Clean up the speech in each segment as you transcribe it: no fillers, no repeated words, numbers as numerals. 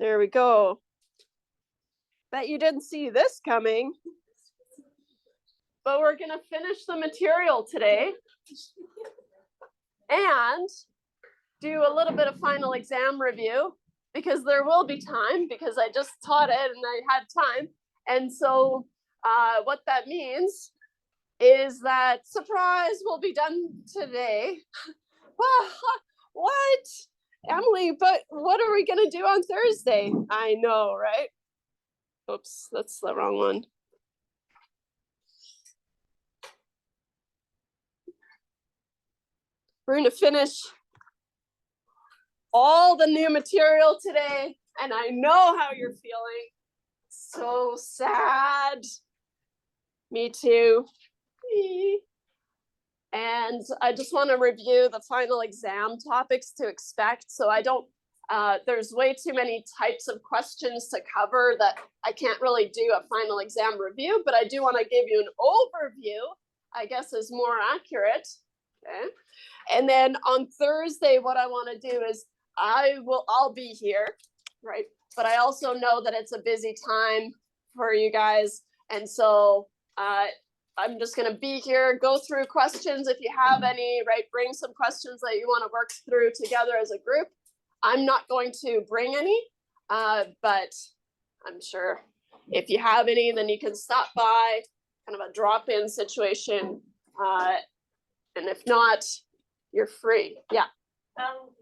There we go. Bet you didn't see this coming. But we're going to finish the material today and do a little bit of final exam review, because there will be time, because I just taught it and I had time. And so what that means is that, surprise, will be done today. What? Emily, but what are we going to do on Thursday? I know, right? Oops, that's the wrong one. We're going to finish all the new material today, and I know how you're feeling. So sad. Me too. And I just want to review the final exam topics to expect. So I don't, there's way too many types of questions to cover that I can't really do a final exam review, but I do want to give you an overview, I guess is more accurate. Okay. And then on Thursday, what I want to do is I'll be here, right? But I also know that it's a busy time for you guys. And so I'm just going to be here, go through questions if you have any, right? Bring some questions that you want to work through together as a group. I'm not going to bring any, but I'm sure if you have any, then you can stop by, kind of a drop-in situation. And if not, you're free. Yeah.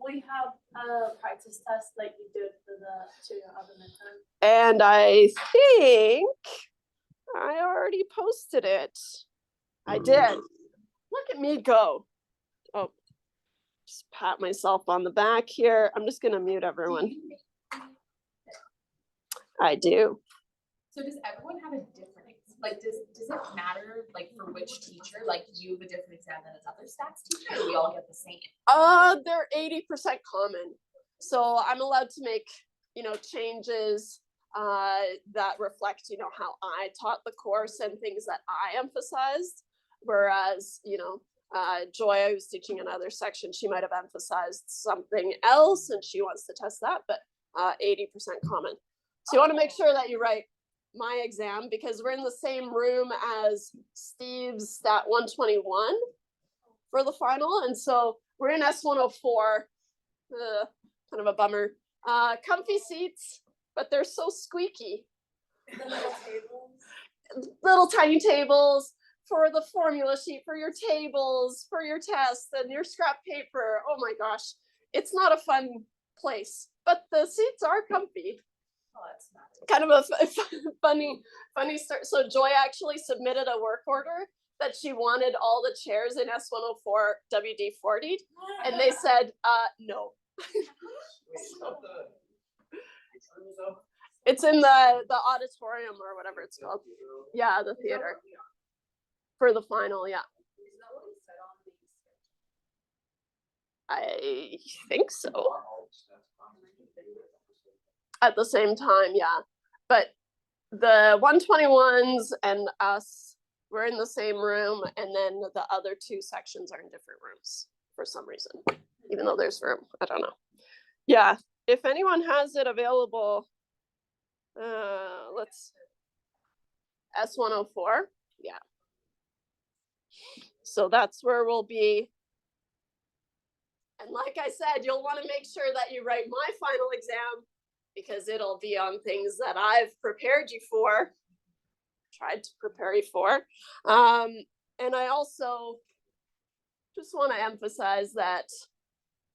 We have a practice test like you did for the 2 other midterm. And I think I already posted it. I did. Look at me go. Oh, just pat myself on the back here. I'm just going to mute everyone. I do. So does everyone have a different, like, does it matter, like, for which teacher? Like, you have a different exam than another stats teacher, or we all get the same? They're 80% common. So I'm allowed to make, changes that reflect, how I taught the course and things that I emphasized. Whereas, Joy, who's teaching another section, she might have emphasized something else and she wants to test that, but 80% common. So you want to make sure that you write my exam, because we're in the same room as Steve's Stat 121 for the final. And so we're in S104, kind of a bummer. Comfy seats, but they're so squeaky. Little tiny tables for the formula sheet, for your tables, for your tests, and your scrap paper. Oh my gosh, it's not a fun place, but the seats are comfy. Oh, that's not kind of a funny start. So Joy actually submitted a work order that she wanted all the chairs in S104 WD-40, and they said no. So, it's in the auditorium or whatever it's called. Yeah, the theater. For the final, yeah. I think so. At the same time, yeah. But the 121s and us, we're in the same room, and then the other 2 sections are in different rooms for some reason, even though there's room. I don't know. Yeah, if anyone has it available, let's S104. Yeah. So that's where we'll be. And like I said, you'll want to make sure that you write my final exam, because it'll be on things that I've prepared you for, tried to prepare you for. And I also just want to emphasize that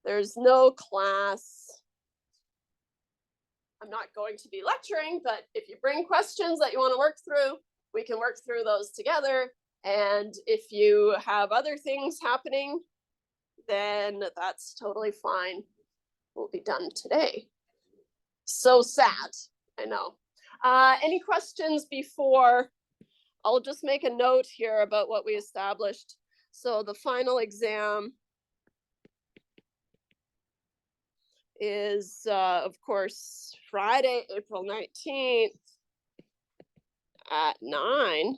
there's no class. I'm not going to be lecturing, but if you bring questions that you want to work through, we can work through those together. And if you have other things happening, then that's totally fine. We'll be done today. So sad, I know. Any questions before? I'll just make a note here about what we established. So the final exam is, of course, Friday, April 19th at 9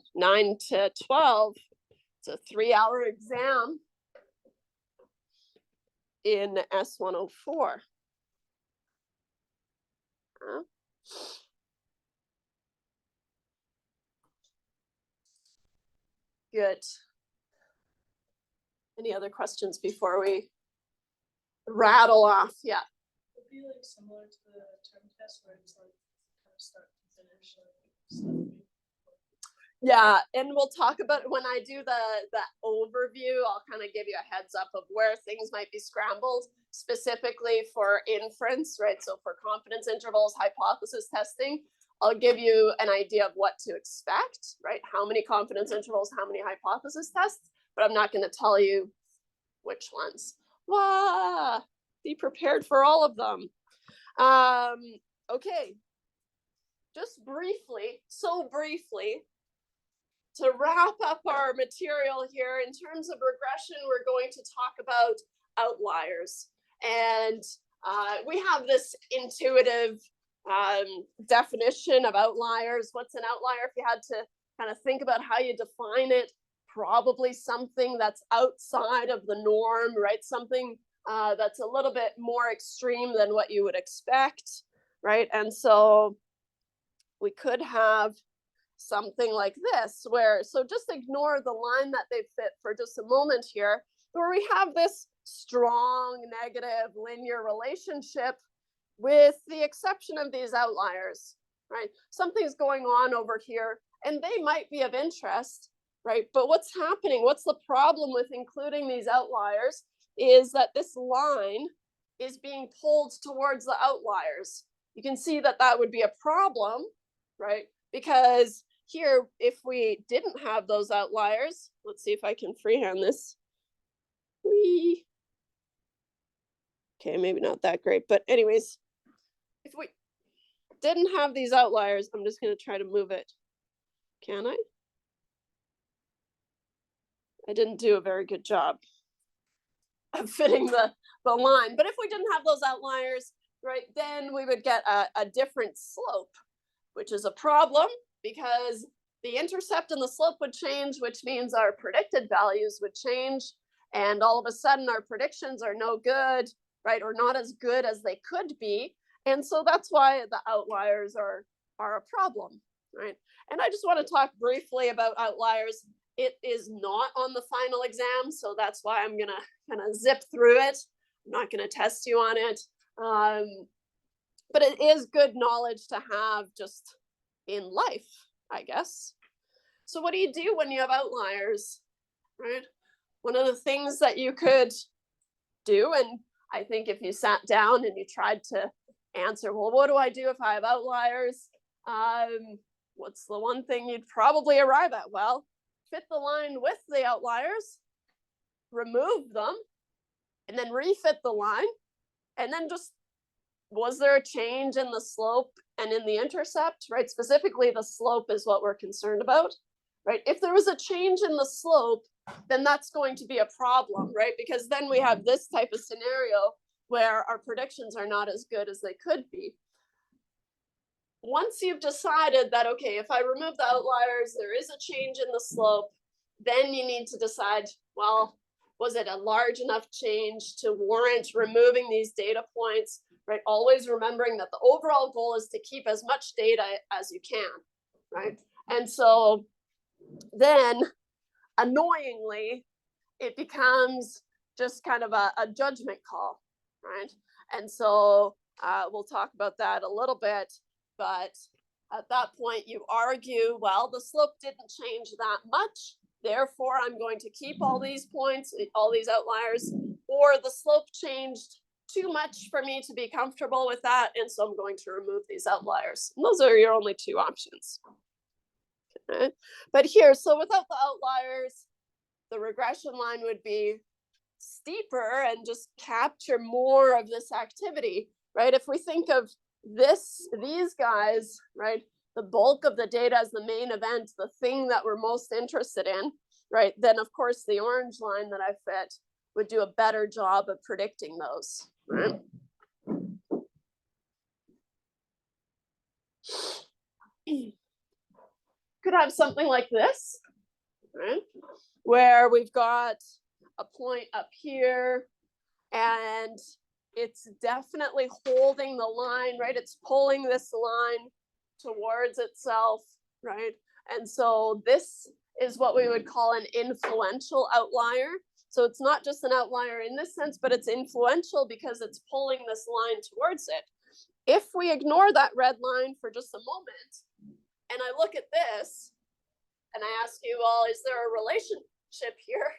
to 12. It's a 3-hour exam in S104. Good. Any other questions before we rattle off? Yeah. Would be like similar to the term test where it's like kind of start to finish like stuff. Yeah, and we'll talk about when I do the overview, I'll kind of give you a heads up of where things might be scrambled, specifically for inference, right? So for confidence intervals, hypothesis testing, I'll give you an idea of what to expect, right? How many confidence intervals, how many hypothesis tests, but I'm not going to tell you which ones. Wow, be prepared for all of them. Okay, just briefly, so briefly, to wrap up our material here, in terms of regression, we're going to talk about outliers. And we have this intuitive definition of outliers. What's an outlier? If you had to kind of think about how you define it, probably something that's outside of the norm, right? Something that's a little bit more extreme than what you would expect, right? And so we could have something like this, where, so just ignore the line that they fit for just a moment here, where we have this strong negative linear relationship with the exception of these outliers, right? Something's going on over here and they might be of interest, right? But what's happening, what's the problem with including these outliers is that this line is being pulled towards the outliers. You can see that that would be a problem, right? Because here, if we didn't have those outliers, let's see if I can freehand this. Okay, maybe not that great, but anyways, if we didn't have these outliers, I'm just going to try to move it. Can I? I didn't do a very good job of fitting the line, but if we didn't have those outliers, right, then we would get a different slope, which is a problem because the intercept and the slope would change, which means our predicted values would change. And all of a sudden our predictions are no good, right? Or not as good as they could be. And so that's why the outliers are a problem, right? And I just want to talk briefly about outliers. It is not on the final exam, so that's why I'm gonna kind of zip through it. I'm not gonna test you on it. But it is good knowledge to have just in life, I guess. So what do you do when you have outliers, right? One of the things that you could do, and I think if you sat down and you tried to answer, well, what do I do if I have outliers? What's the one thing you'd probably arrive at? Well, fit the line with the outliers, remove them, and then refit the line, and then just, was there a change in the slope and in the intercept, right? Specifically, the slope is what we're concerned about, right? If there was a change in the slope, then that's going to be a problem, right? Because then we have this type of scenario where our predictions are not as good as they could be. Once you've decided that, okay, if I remove the outliers, there is a change in the slope, then you need to decide, well, was it a large enough change to warrant removing these data points, right? Always remembering that the overall goal is to keep as much data as you can, right? And so then, annoyingly, it becomes just kind of a judgment call, right? And so we'll talk about that a little bit, but at that point you argue, well, the slope didn't change that much, therefore I'm going to keep all these points, all these outliers, or the slope changed too much for me to be comfortable with that, and so I'm going to remove these outliers. And those are your only two options. Okay. But here, so without the outliers, the regression line would be steeper and just capture more of this activity, right? If we think of these guys, right, the bulk of the data as the main event, the thing that we're most interested in, right, then of course the orange line that I fit would do a better job of predicting those, right? Could have something like this, right, where we've got a point up here and it's definitely holding the line, right? It's pulling this line towards itself, right? And so this is what we would call an influential outlier. So it's not just an outlier in this sense, but it's influential because it's pulling this line towards it. If we ignore that red line for just a moment, and I look at this, and I ask you, well, is there a relationship here?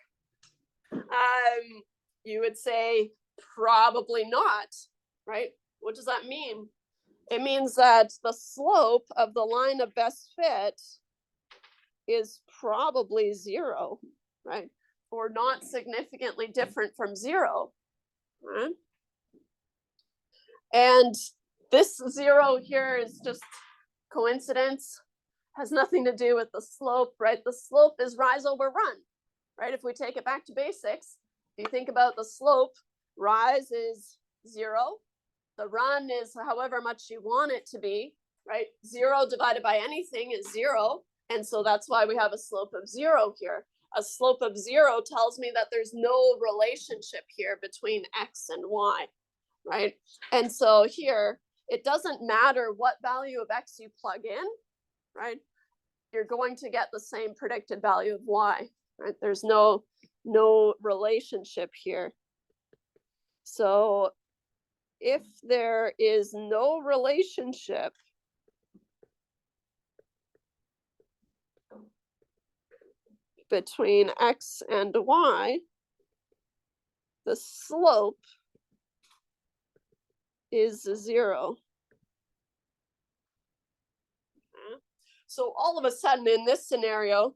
You would say probably not, right? What does that mean? It means that the slope of the line of best fit is probably 0, right? Or not significantly different from 0, right? And this 0 here is just coincidence, has nothing to do with the slope, right? The slope is rise over run, right? If we take it back to basics, if you think about the slope, rise is 0. The run is however much you want it to be, right? 0 divided by anything is 0. And so that's why we have a slope of 0 here. A slope of 0 tells me that there's no relationship here between x and y, right? And so here, it doesn't matter what value of x you plug in, right? You're going to get the same predicted value of y, right? There's no relationship here. So if there is no relationship between x and y, the slope is 0. So all of a sudden in this scenario,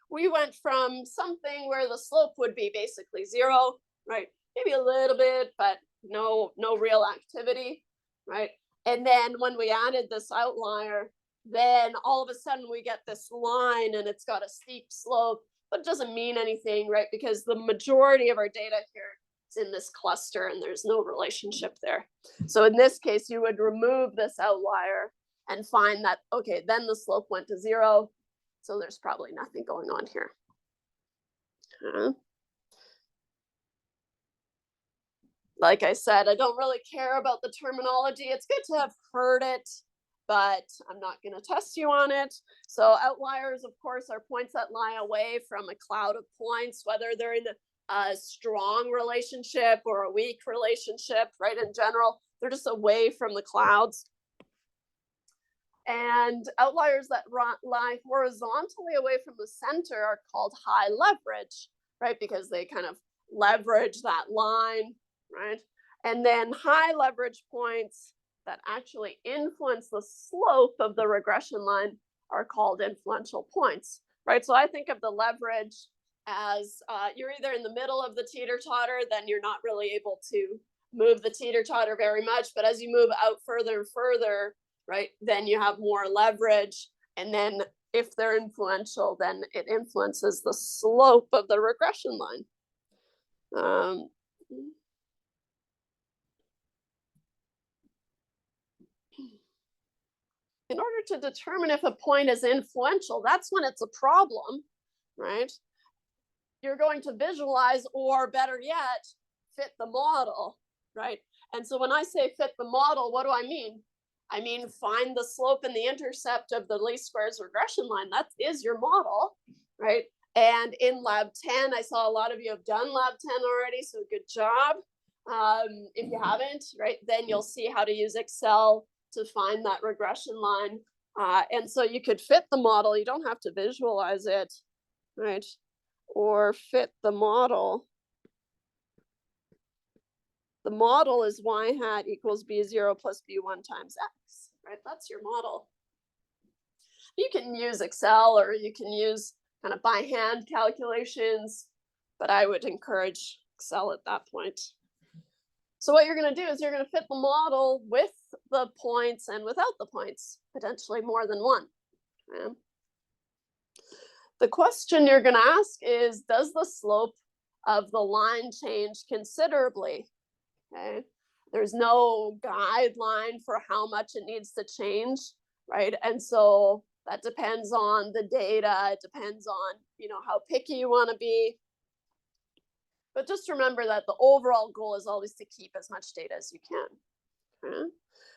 we went from something where the slope would be basically 0, right? Maybe a little bit, but no real activity, right? And then when we added this outlier, then all of a sudden we get this line and it's got a steep slope, but it doesn't mean anything, right? Because the majority of our data here is in this cluster and there's no relationship there. So in this case, you would remove this outlier and find that, okay, then the slope went to 0. So there's probably nothing going on here. Like I said, I don't really care about the terminology. It's good to have heard it, but I'm not going to test you on it. So outliers, of course, are points that lie away from a cloud of points, whether they're in a strong relationship or a weak relationship, right? In general, they're just away from the clouds. And outliers that lie horizontally away from the center are called high leverage, right? Because they kind of leverage that line, right? And then high leverage points that actually influence the slope of the regression line are called influential points, right? So I think of the leverage as you're either in the middle of the teeter-totter, then you're not really able to move the teeter-totter very much. But as you move out further and further, right, then you have more leverage. And then if they're influential, then it influences the slope of the regression line. In order to determine if a point is influential, that's when it's a problem, right? You're going to visualize, or better yet, fit the model, right? And so when I say fit the model, what do I mean? I mean, find the slope and the intercept of the least squares regression line. That is your model, right? And in lab 10, I saw a lot of you have done lab 10 already, so good job. If you haven't, right, then you'll see how to use Excel to find that regression line. And so you could fit the model. You don't have to visualize it, right? Or fit the model. The model is y hat equals b0 plus b1 times x, right? That's your model. You can use Excel or you can use kind of by hand calculations, but I would encourage Excel at that point. So what you're going to do is you're going to fit the model with the points and without the points, potentially more than one. Okay? The question you're going to ask is, does the slope of the line change considerably? Okay. There's no guideline for how much it needs to change, right? And so that depends on the data. It depends on, how picky you want to be. But just remember that the overall goal is always to keep as much data as you can. Okay?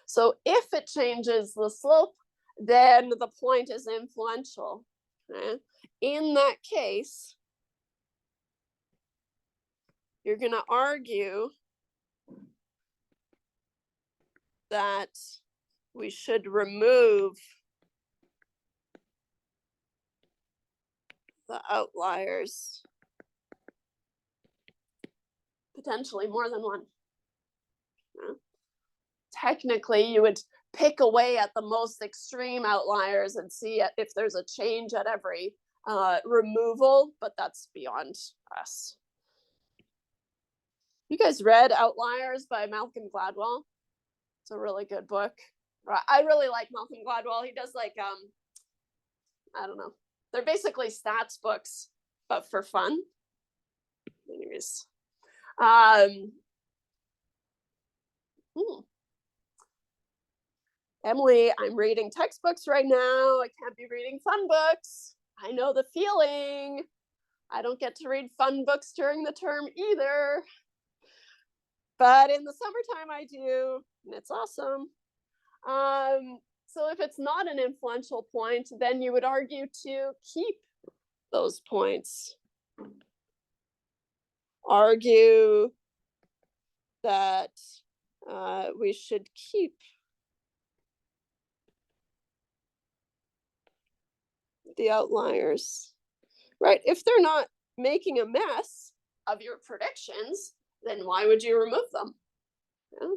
So if it changes the slope, then the point is influential. Okay? In that case, you're going to argue that we should remove the outliers, potentially more than one. Yeah. Technically, you would pick away at the most extreme outliers and see if there's a change at every removal, but that's beyond us. You guys read Outliers by Malcolm Gladwell? It's a really good book. I really like Malcolm Gladwell. He does like, I don't know. They're basically stats books, but for fun. Anyways. Emily, I'm reading textbooks right now. I can't be reading fun books. I know the feeling. I don't get to read fun books during the term either. But in the summertime I do, and it's awesome. So if it's not an influential point, then you would argue to keep those points. Argue that we should keep the outliers, right? If they're not making a mess of your predictions, then why would you remove them? Yeah.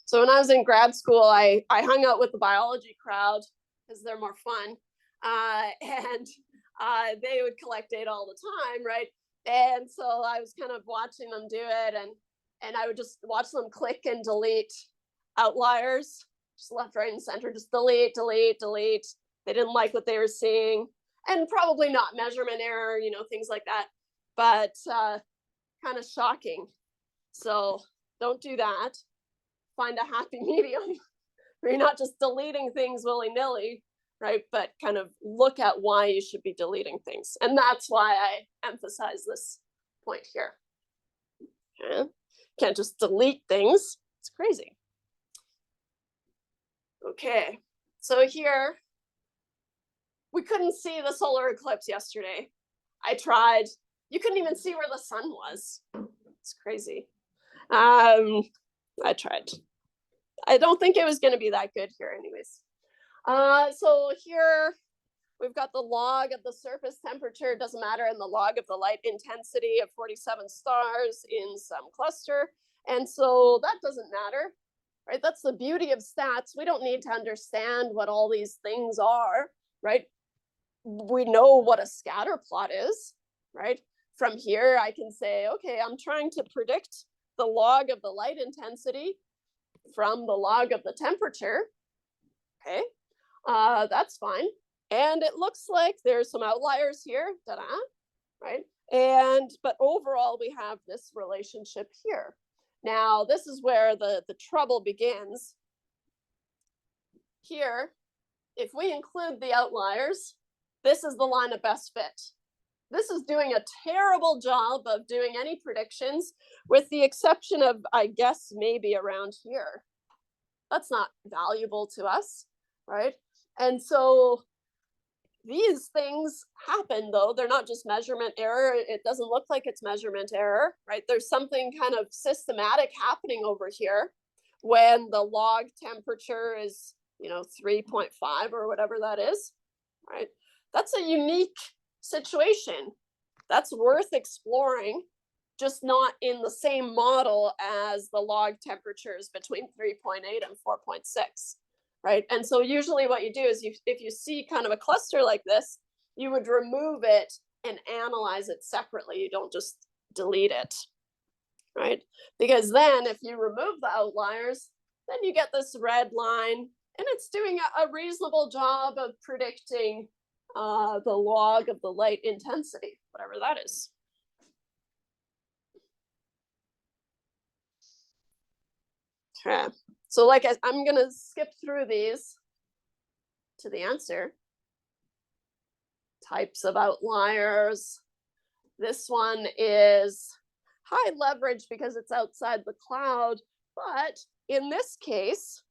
So when I was in grad school, I hung out with the biology crowd because they're more fun. And they would collect data all the time, right? And so I was kind of watching them do it, and I would just watch them click and delete outliers, just left, right, and center, just delete, delete, delete. They didn't like what they were seeing, and probably not measurement error, things like that, but kind of shocking. So don't do that. Find a happy medium where you're not just deleting things willy-nilly, right? But kind of look at why you should be deleting things. And that's why I emphasize this point here. Okay? Can't just delete things. It's crazy. Okay, so here, we couldn't see the solar eclipse yesterday. I tried. You couldn't even see where the sun was. It's crazy. I tried. I don't think it was going to be that good here anyways. So here we've got the log of the surface temperature. It doesn't matter, and the log of the light intensity of 47 stars in some cluster. And so that doesn't matter, right? That's the beauty of stats. We don't need to understand what all these things are, right? We know what a scatter plot is, right? From here, I can say, okay, I'm trying to predict the log of the light intensity from the log of the temperature. Okay, that's fine. And it looks like there's some outliers here, right? But overall, we have this relationship here. Now, this is where the trouble begins. Here, if we include the outliers, this is the line of best fit. This is doing a terrible job of doing any predictions, with the exception of, I guess, maybe around here. That's not valuable to us, right? And so these things happen, though. They're not just measurement error. It doesn't look like it's measurement error, right? There's something kind of systematic happening over here when the log temperature is, 3.5 or whatever that is, right? That's a unique situation. That's worth exploring, just not in the same model as the log temperatures between 3.8 and 4.6, right? And so usually what you do is if you see kind of a cluster like this, you would remove it and analyze it separately. You don't just delete it, right? Because then if you remove the outliers, then you get this red line, and it's doing a reasonable job of predicting the log of the light intensity, whatever that is. Okay, so I'm gonna skip through these to the answer. Types of outliers. This one is high leverage because it's outside the cloud, but in this case,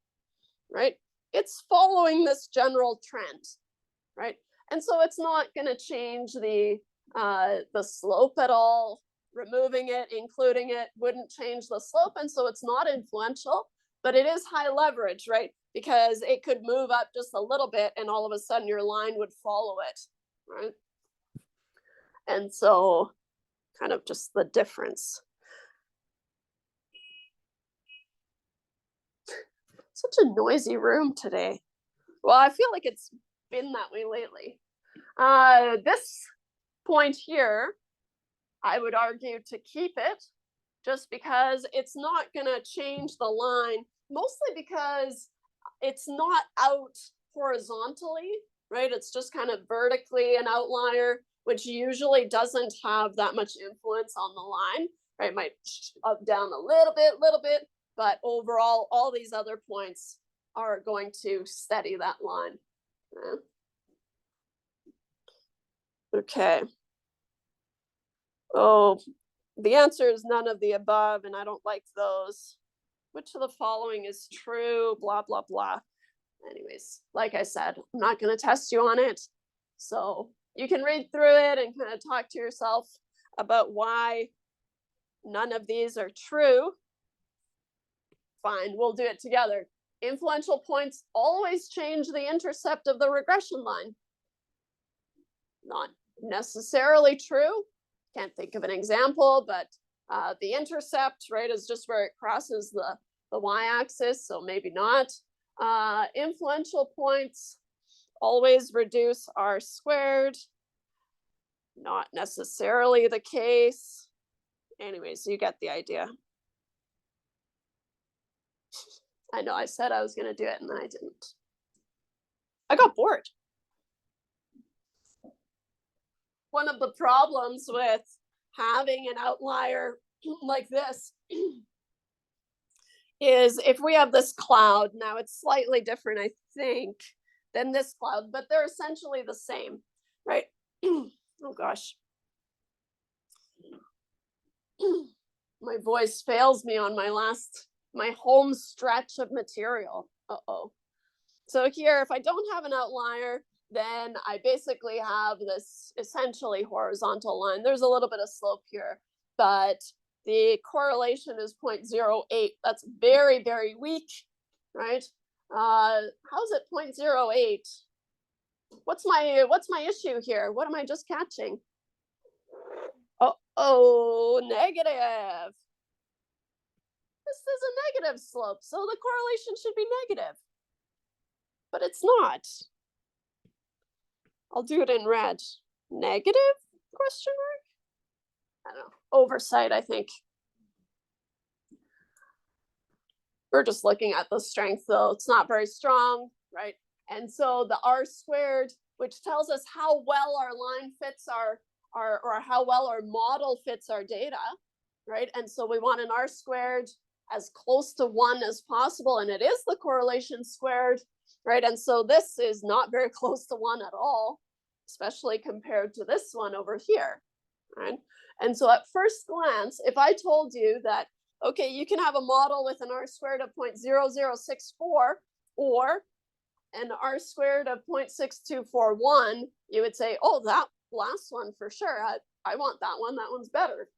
right, it's following this general trend. right? And so it's not going to change the slope at all. Removing it, including it wouldn't change the slope, and so it's not influential, but it is high leverage, right? Because it could move up just a little bit and all of a sudden your line would follow it, right? And so kind of just the difference. Such a noisy room today. Well, I feel like it's been that way lately. This point here, I would argue to keep it just because it's not going to change the line, mostly because it's not out horizontally, right? It's just kind of vertically an outlier, which usually doesn't have that much influence on the line, right? It might up down a little bit, but overall, all these other points are going to steady that line. Okay. Oh, the answer is none of the above, and I don't like those. Which of the following is true? Blah, blah, blah. Anyways, like I said, I'm not going to test you on it. So you can read through it and kind of talk to yourself about why none of these are true. Fine, we'll do it together. Influential points always change the intercept of the regression line. Not necessarily true. Can't think of an example, but the intercept, right, is just where it crosses the y-axis, so maybe not. Influential points always reduce r squared. Not necessarily the case. Anyways, you get the idea. I know I said I was going to do it and then I didn't. I got bored. One of the problems with having an outlier like this is if we have this cloud, now it's slightly different, I think, than this cloud, but they're essentially the same, right? Oh gosh. My voice fails me on my home stretch of material. Uh-oh. So here, if I don't have an outlier, then I basically have this essentially horizontal line. There's a little bit of slope here, but the correlation is 0.08. That's very, very weak, right? How's it 0.08? What's my issue here? What am I just catching? Oh, negative. This is a negative slope, so the correlation should be negative. But it's not. I'll do it in red. Negative? Question mark? I don't know. Oversight, I think. We're just looking at the strength, though. It's not very strong, right? And so the r squared, which tells us how well our line fits or how well our model fits our data, right? And so we want an r squared as close to 1 as possible, and it is the correlation squared, right? And so this is not very close to 1 at all, especially compared to this one over here, right? And so at first glance, if I told you that, okay, you can have a model with an r squared of 0.0064 or an r squared of 0.6241, you would say, oh, that last one for sure. I want that one. That one's better.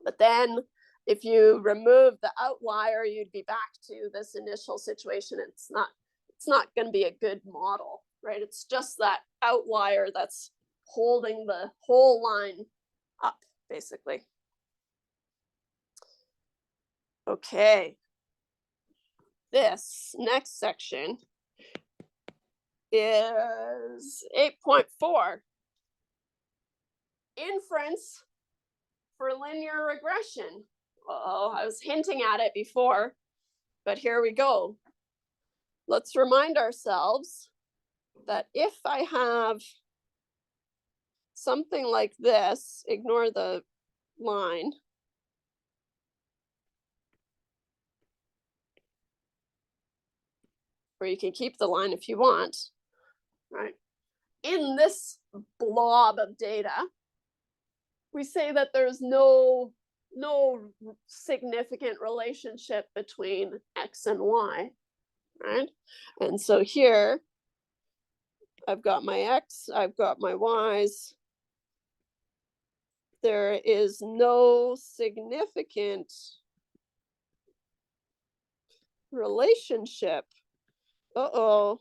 But then if you remove the outlier, you'd be back to this initial situation. It's not going to be a good model, right? It's just that outlier that's holding the whole line up, basically. Okay. This next section is 8.4. Inference for linear regression. Oh, I was hinting at it before, but here we go. Let's remind ourselves that if I have something like this, ignore the line. Or you can keep the line if you want, right? In this blob of data, we say that there's no significant relationship between X and Y, right? And so here, I've got my X, I've got my Ys. There is no significant relationship. Uh-oh.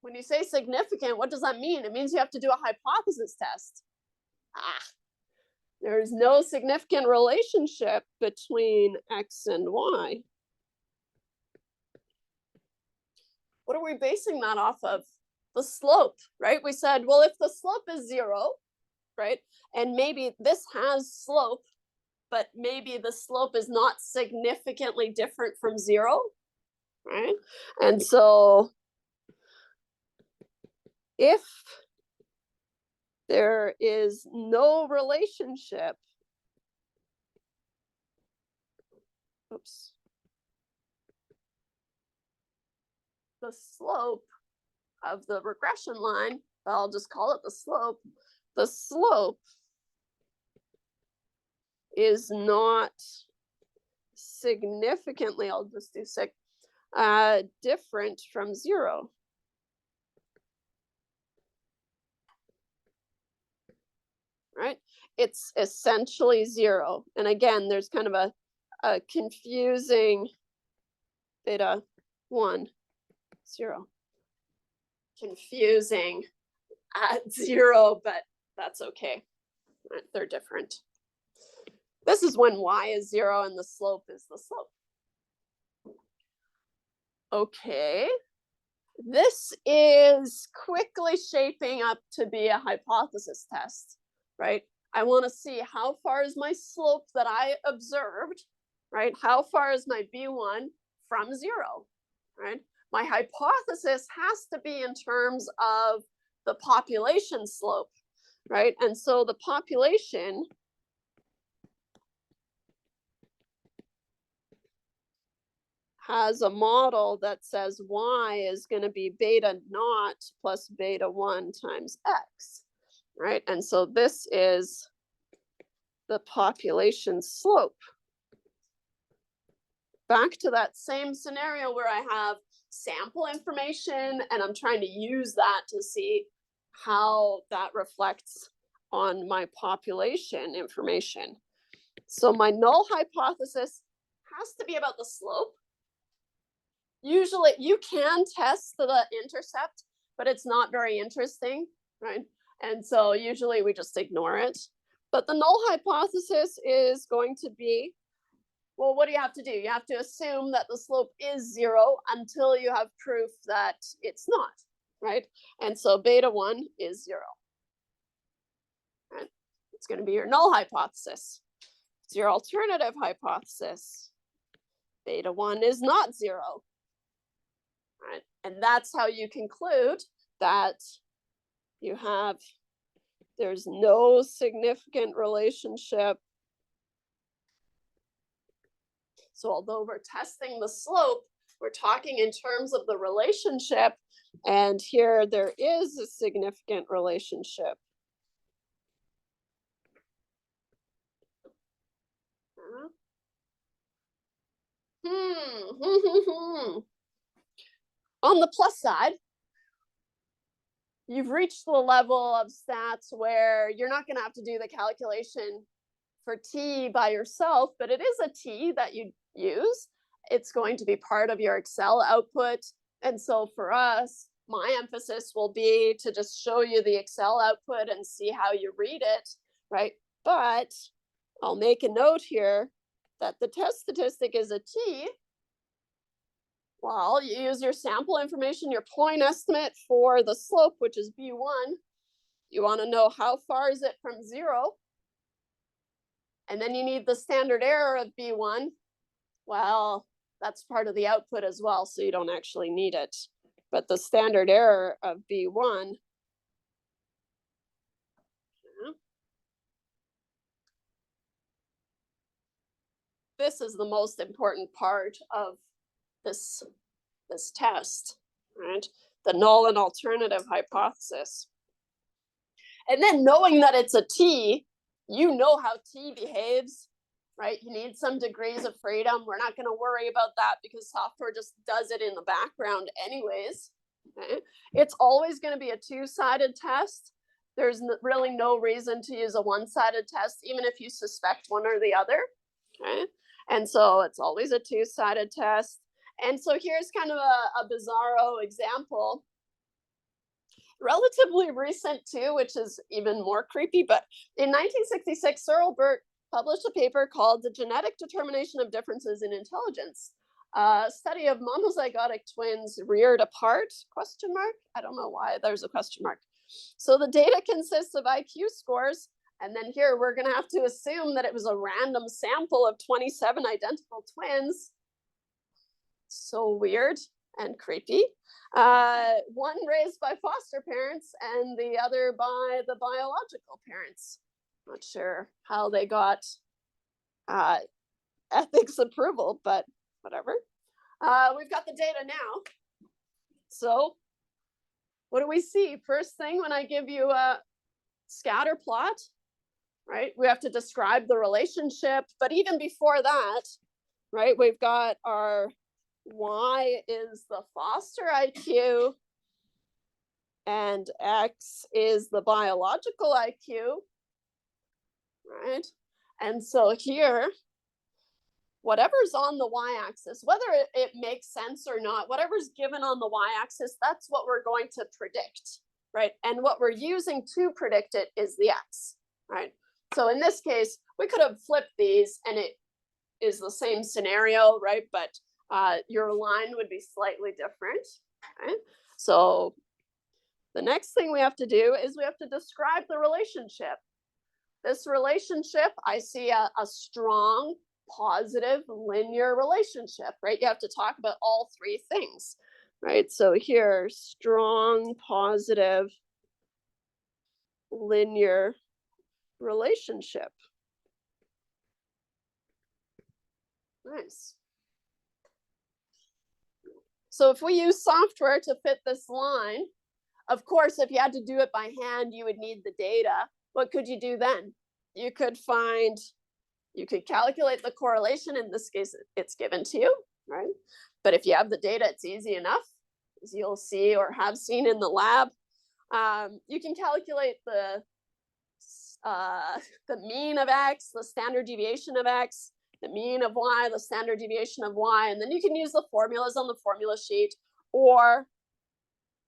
When you say significant, what does that mean? It means you have to do a hypothesis test. There's no significant relationship between X and Y. What are we basing that off of? The slope, right? We said, well, if the slope is 0, right? And maybe this has slope, but maybe the slope is not significantly different from 0, right? And so if there is no relationship, the slope of the regression line, I'll just call it the slope is not significantly, I'll just do different from 0. Right? It's essentially 0. And again, there's kind of a confusing beta 1, 0. Confusing at 0, but that's okay. Right? They're different. This is when Y is 0 and the slope is the slope. Okay. This is quickly shaping up to be a hypothesis test, right? I want to see how far is my slope that I observed, right? How far is my B1 from 0, right? My hypothesis has to be in terms of the population slope, right? And so the population has a model that says Y is going to be beta naught plus beta 1 times X, right? And so this is the population slope. Back to that same scenario where I have sample information and I'm trying to use that to see how that reflects on my population information. So my null hypothesis has to be about the slope. Usually you can test the intercept, but it's not very interesting, right? And so usually we just ignore it. But the null hypothesis is going to be, well, what do you have to do? You have to assume that the slope is 0 until you have proof that it's not, right? And so beta 1 is 0. Right? It's going to be your null hypothesis. It's your alternative hypothesis. Beta 1 is not 0. Right? And that's how you conclude that there's no significant relationship. So although we're testing the slope, we're talking in terms of the relationship, and here there is a significant relationship. On the plus side, you've reached the level of stats where you're not going to have to do the calculation for T by yourself, but it is a T that you use. It's going to be part of your Excel output. And so for us, my emphasis will be to just show you the Excel output and see how you read it, right? But I'll make a note here that the test statistic is a T. Well, you use your sample information, your point estimate for the slope, which is B1. You want to know how far is it from 0. And then you need the standard error of B1. Well, that's part of the output as well, so you don't actually need it. But the standard error of B1, this is the most important part of this test, right? The null and alternative hypothesis. And then knowing that it's a T, you know how T behaves, right? You need some degrees of freedom. We're not going to worry about that because software just does it in the background anyways. Okay? It's always going to be a two-sided test. There's really no reason to use a one-sided test, even if you suspect one or the other. Okay, and so it's always a two-sided test. And so here's kind of a bizarro example, relatively recent too, which is even more creepy. But in 1966, Cyril Burt published a paper called "The Genetic Determination of Differences in Intelligence." A study of monozygotic twins reared apart, question mark. I don't know why there's a question mark. So the data consists of IQ scores. And then here we're going to have to assume that it was a random sample of 27 identical twins. So weird and creepy. One raised by foster parents and the other by the biological parents. Not sure how they got ethics approval, but whatever. We've got the data now. So what do we see? First thing, when I give you a scatter plot, right, we have to describe the relationship. But even before that, right, we've got our Y is the foster IQ and X is the biological IQ, right? And so here, whatever's on the y-axis, whether it makes sense or not, whatever's given on the y-axis, that's what we're going to predict, right? And what we're using to predict it is the x, right? So in this case, we could have flipped these and it is the same scenario, right? But your line would be slightly different, right? So the next thing we have to do is we have to describe the relationship. This relationship, I see a strong, positive, linear relationship, right? You have to talk about all three things, right? So here, strong, positive, linear relationship. Nice. So if we use software to fit this line, of course, if you had to do it by hand, you would need the data. What could you do then? You could calculate the correlation. In this case, it's given to you, right? But if you have the data, it's easy enough, as you'll see or have seen in the lab. You can calculate the mean of X, the standard deviation of X, the mean of Y, the standard deviation of Y, and then you can use the formulas on the formula sheet, or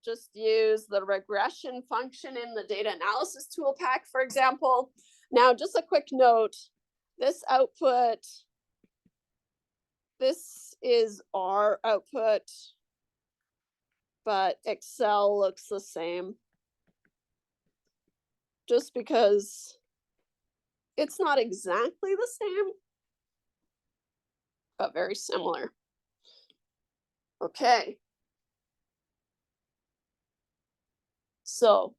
just use the regression function in the data analysis tool pack, for example. Now, just a quick note, this output, this is our output, but Excel looks the same. Just because it's not exactly the same, but very similar. Okay. So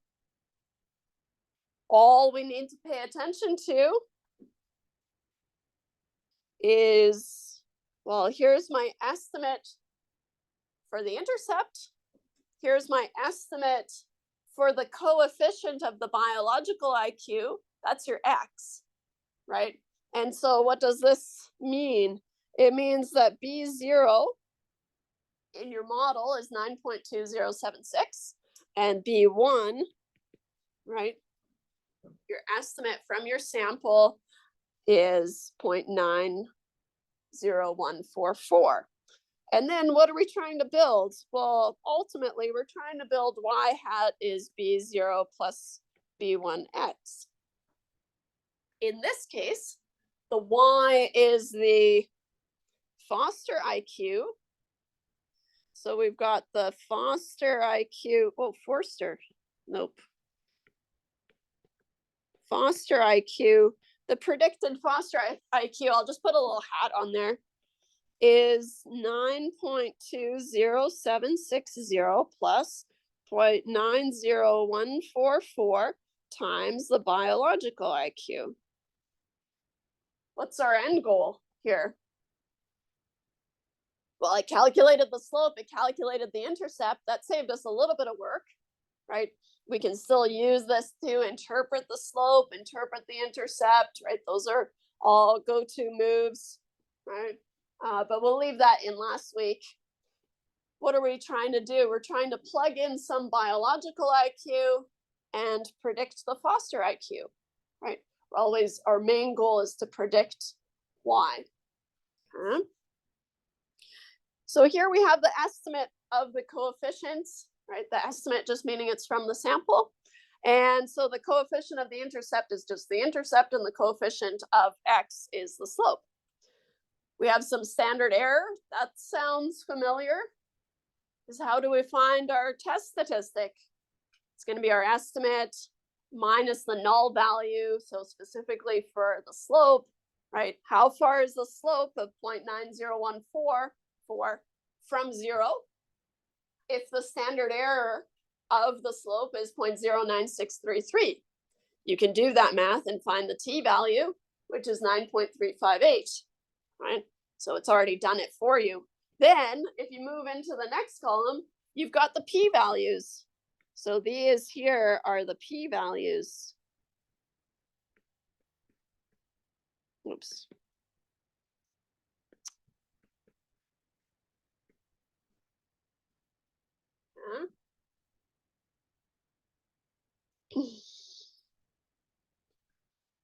all we need to pay attention to is, well, here's my estimate for the intercept. Here's my estimate for the coefficient of the biological IQ. That's your X, right? And so what does this mean? It means that B0 in your model is 9.2076, and B1, right, your estimate from your sample is 0.90144. And then what are we trying to build? Well, ultimately, we're trying to build y hat is B0 plus B1x. In this case, the y is the Foster IQ. So we've got the Foster IQ, Forster, nope. Foster IQ, the predicted Foster IQ, I'll just put a little hat on there, is 9.20760 plus 0.90144 times the biological IQ. What's our end goal here? Well, I calculated the slope, it calculated the intercept. That saved us a little bit of work, right? We can still use this to interpret the slope, interpret the intercept, right? Those are all go-to moves, right? But we'll leave that in last week. what are we trying to do? We're trying to plug in some biological IQ and predict the foster IQ, right? Always our main goal is to predict Y. Okay. So here we have the estimate of the coefficients, right? The estimate just meaning it's from the sample. And so the coefficient of the intercept is just the intercept, and the coefficient of X is the slope. We have some standard error. That sounds familiar. Is how do we find our test statistic? It's going to be our estimate minus the null value. So specifically for the slope, right? How far is the slope of 0.9014 from 0? If the standard error of the slope is 0.09633, you can do that math and find the t-value, which is 9.358, right? So it's already done it for you. Then if you move into the next column, you've got the p-values. So these here are the p-values. Oops.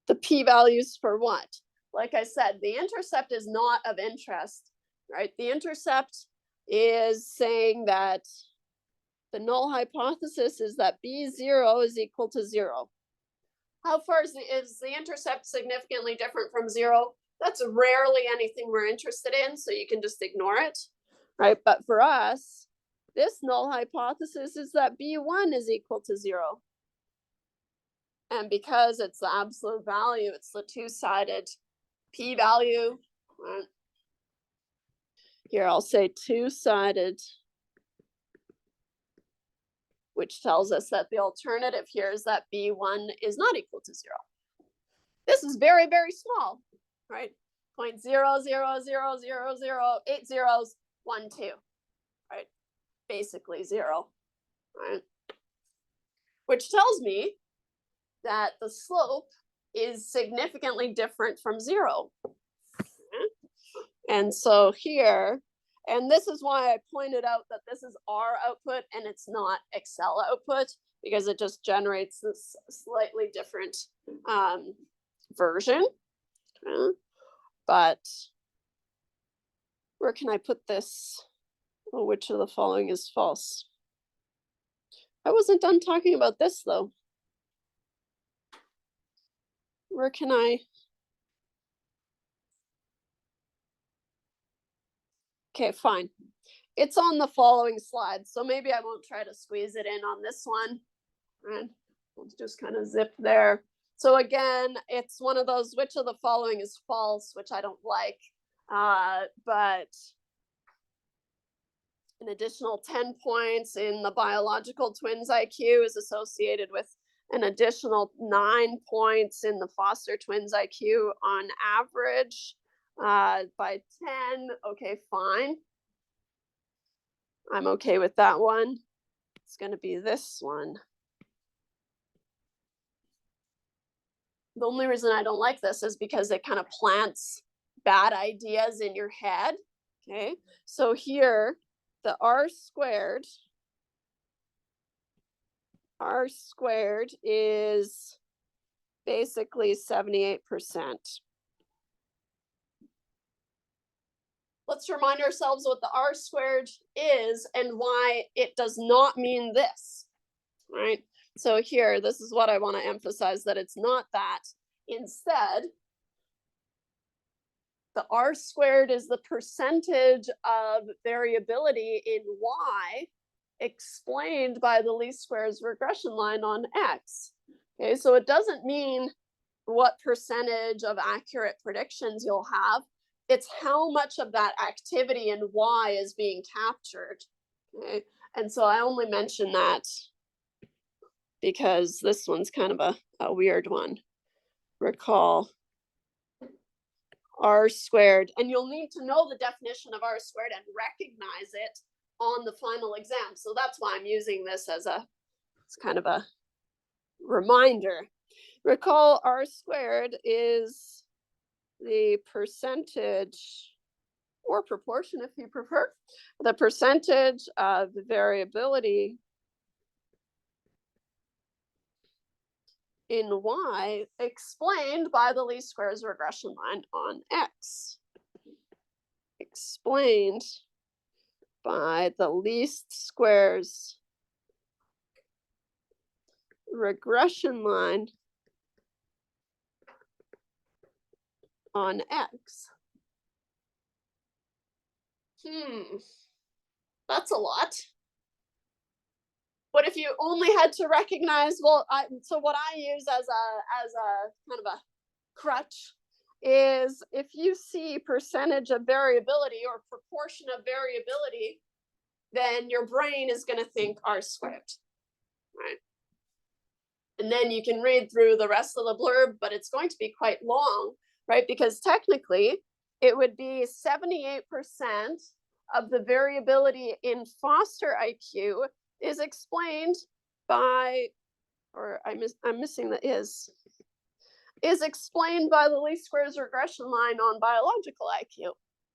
The p-values for what? Like I said, the intercept is not of interest, right? The intercept is saying that the null hypothesis is that B0 is equal to 0. How far is the intercept significantly different from 0? That's rarely anything we're interested in, so you can just ignore it, right? But for us, this null hypothesis is that B1 is equal to 0. And because it's the absolute value, it's the two-sided p-value. Right? Here, I'll say two-sided, which tells us that the alternative here is that B1 is not equal to 0. This is very, very small, right? 0.0000080 zeros, 1, 2, right? Basically 0, right? Which tells me that the slope is significantly different from 0. And so here, and this is why I pointed out that this is R output and it's not Excel output, because it just generates this slightly different version. But where can I put this? Oh, which of the following is false? I wasn't done talking about this though. Where can I? Okay, fine. It's on the following slide, so maybe I won't try to squeeze it in on this one. And we'll just kind of zip there. So again, it's one of those, which of the following is false, which I don't like. But an additional 10 points in the biological twins IQ is associated with an additional 9 points in the foster twins IQ on average by 10. Okay, fine. I'm okay with that one. It's going to be this one. The only reason I don't like this is because it kind of plants bad ideas in your head. Okay, so here the R squared is basically 78%. Let's remind ourselves what the R squared is and why it does not mean this, right? So here, this is what I want to emphasize, that it's not that. Instead, the R squared is the percentage of variability in Y explained by the least squares regression line on X. Okay, so it doesn't mean what percentage of accurate predictions you'll have. It's how much of that activity in Y is being captured. Okay, and so I only mention that because this one's kind of a weird one. Recall R squared, and you'll need to know the definition of R squared and recognize it on the final exam. So that's why I'm using this as it's kind of a reminder. Recall R squared is the percentage or proportion if you prefer, the percentage of the variability in y explained by the least squares regression line on x. Explained by the least squares regression line on x. That's a lot. What if you only had to recognize, well, so what I use as a kind of a crutch is if you see percentage of variability or proportion of variability, then your brain is going to think r squared, right? And then you can read through the rest of the blurb, but it's going to be quite long, right? Because technically it would be 78% of the variability in Foster IQ is explained by, or I'm missing the is explained by the least squares regression line on biological IQ.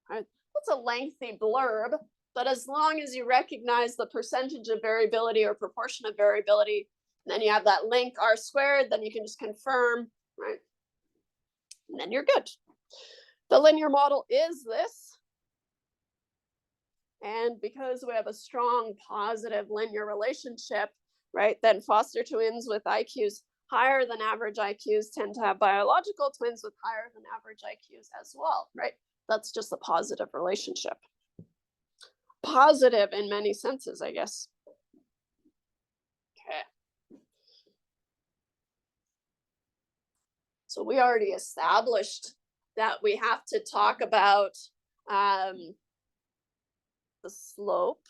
Right? That's a lengthy blurb, but as long as you recognize the percentage of variability or proportion of variability, then you have that link r squared, then you can just confirm, right? And then you're good. The linear model is this. And because we have a strong positive linear relationship, right, then foster twins with IQs higher than average IQs tend to have biological twins with higher than average IQs as well, right? That's just a positive relationship. Positive in many senses, I guess. Okay. So we already established that we have to talk about the slope.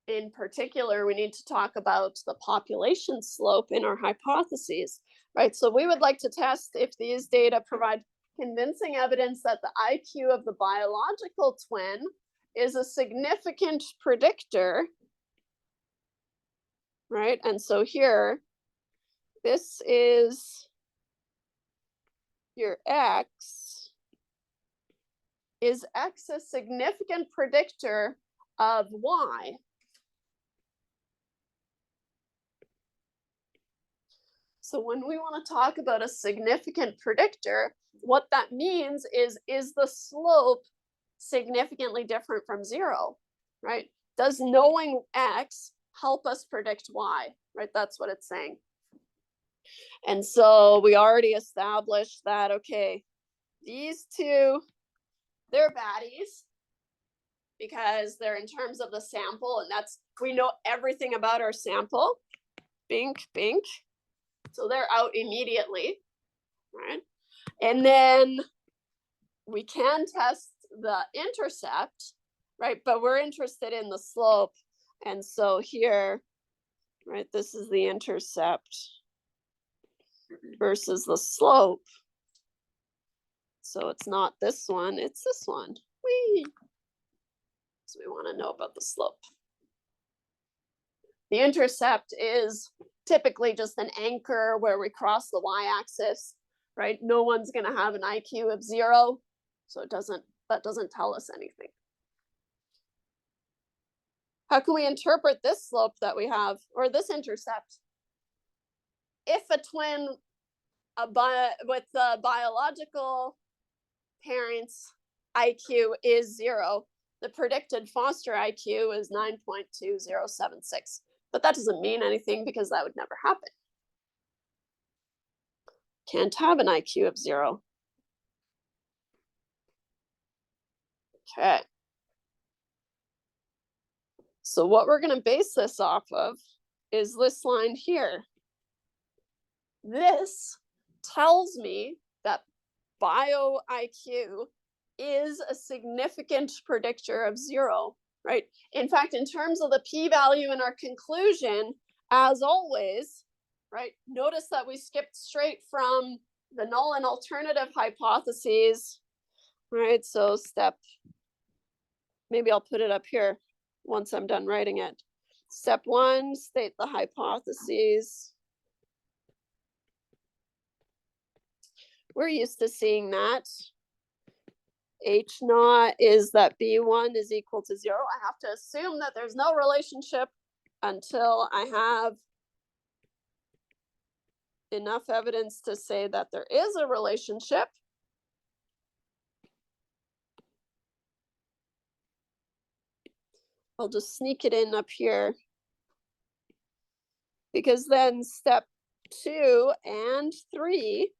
In particular, we need to talk about the population slope in our hypotheses, right? So we would like to test if these data provide convincing evidence that the IQ of the biological twin is a significant predictor, right? And so here, this is your x. Is x a significant predictor of y? So when we want to talk about a significant predictor, what that means is the slope significantly different from 0, right? Does knowing x help us predict y, right? That's what it's saying. And so we already established that, okay, these two, they're baddies because they're in terms of the sample, and that's, we know everything about our sample. Bink, bink. So they're out immediately, right? And then we can test the intercept, right? But we're interested in the slope. And so here, right, this is the intercept versus the slope. So it's not this one, it's this one. Whee! So we want to know about the slope. The intercept is typically just an anchor where we cross the y-axis, right? No one's going to have an IQ of 0, so that doesn't tell us anything. How can we interpret this slope that we have, or this intercept? If a twin with the biological parents' IQ is 0, the predicted foster IQ is 9.2076. But that doesn't mean anything because that would never happen. Can't have an IQ of 0. Okay. So what we're going to base this off of is this line here. This tells me that bio IQ is a significant predictor of 0, right? In fact, in terms of the p-value in our conclusion, as always, right, notice that we skipped straight from the null and alternative hypotheses, right? So maybe I'll put it up here once I'm done writing it. Step 1, state the hypotheses. We're used to seeing that. H naught is that B1 is equal to 0. I have to assume that there's no relationship until I have enough evidence to say that there is a relationship. I'll just sneak it in up here, because then step 2 and 3,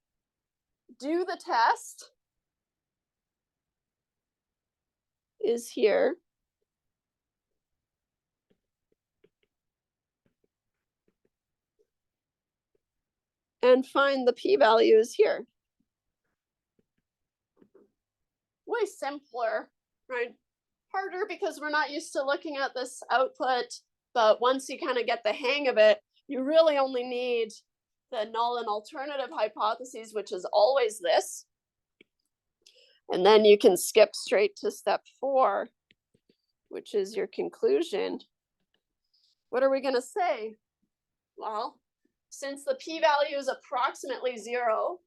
do the test, is here. And find the p-value is here. Way simpler, right? Harder because we're not used to looking at this output, but once you kind of get the hang of it, you really only need the null and alternative hypotheses, which is always this. And then you can skip straight to step 4, which is your conclusion. What are we going to say? Well, since the p-value is approximately 0,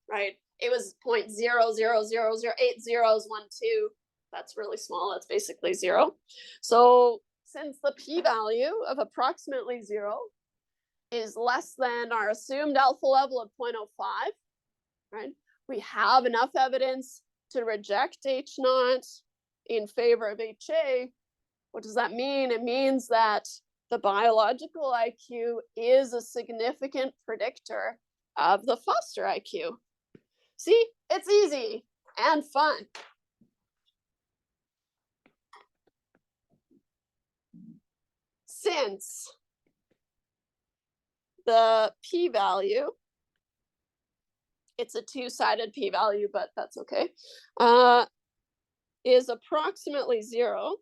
right? It was 0.00008 zeros, 1, 2. That's really small. That's basically 0. So since the p-value of approximately 0 is less than our assumed alpha level of 0.05, right? We have enough evidence to reject H naught in favor of HA. What does that mean? It means that the biological IQ is a significant predictor of the Foster IQ. See, it's easy and fun. Since the p-value, it's a two-sided p-value, but that's okay, is approximately 0,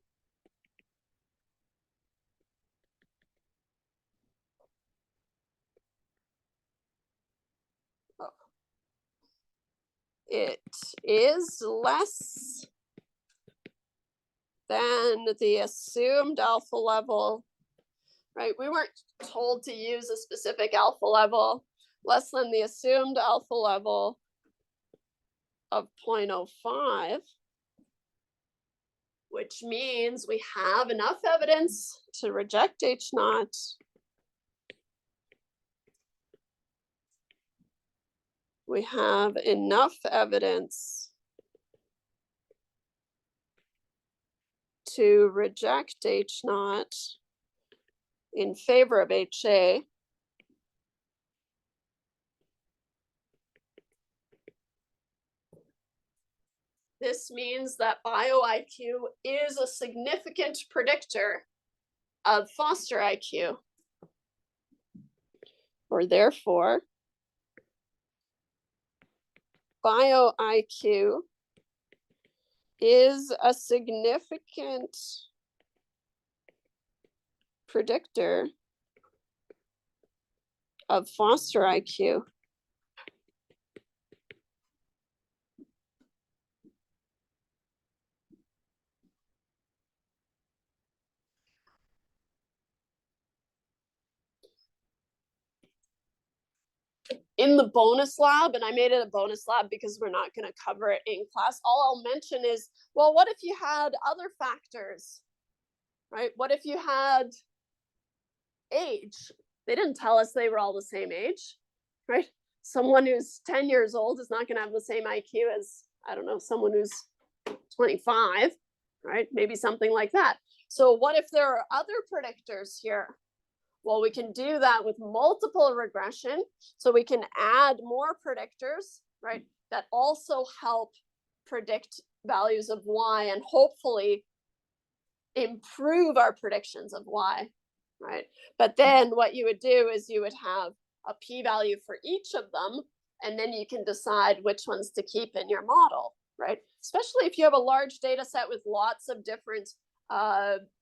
it is less than the assumed alpha level, right? We weren't told to use a specific alpha level, less than the assumed alpha level of 0.05, which means we have enough evidence to reject H naught. We have enough evidence to reject H naught in favor of HA. This means that bio-IQ is a significant predictor of Foster IQ. Or therefore, bio-IQ is a significant predictor of Foster IQ. In the bonus lab, and I made it a bonus lab because we're not going to cover it in class, all I'll mention is, well, what if you had other factors, right? What if you had age? They didn't tell us they were all the same age, right? Someone who's 10 years old is not going to have the same IQ as, I don't know, someone who's 25, right? Maybe something like that. So what if there are other predictors here? Well, we can do that with multiple regression. So we can add more predictors, right, that also help predict values of Y and hopefully improve our predictions of Y, right? But then what you would do is you would have a p-value for each of them, and then you can decide which ones to keep in your model, right? Especially if you have a large data set with lots of different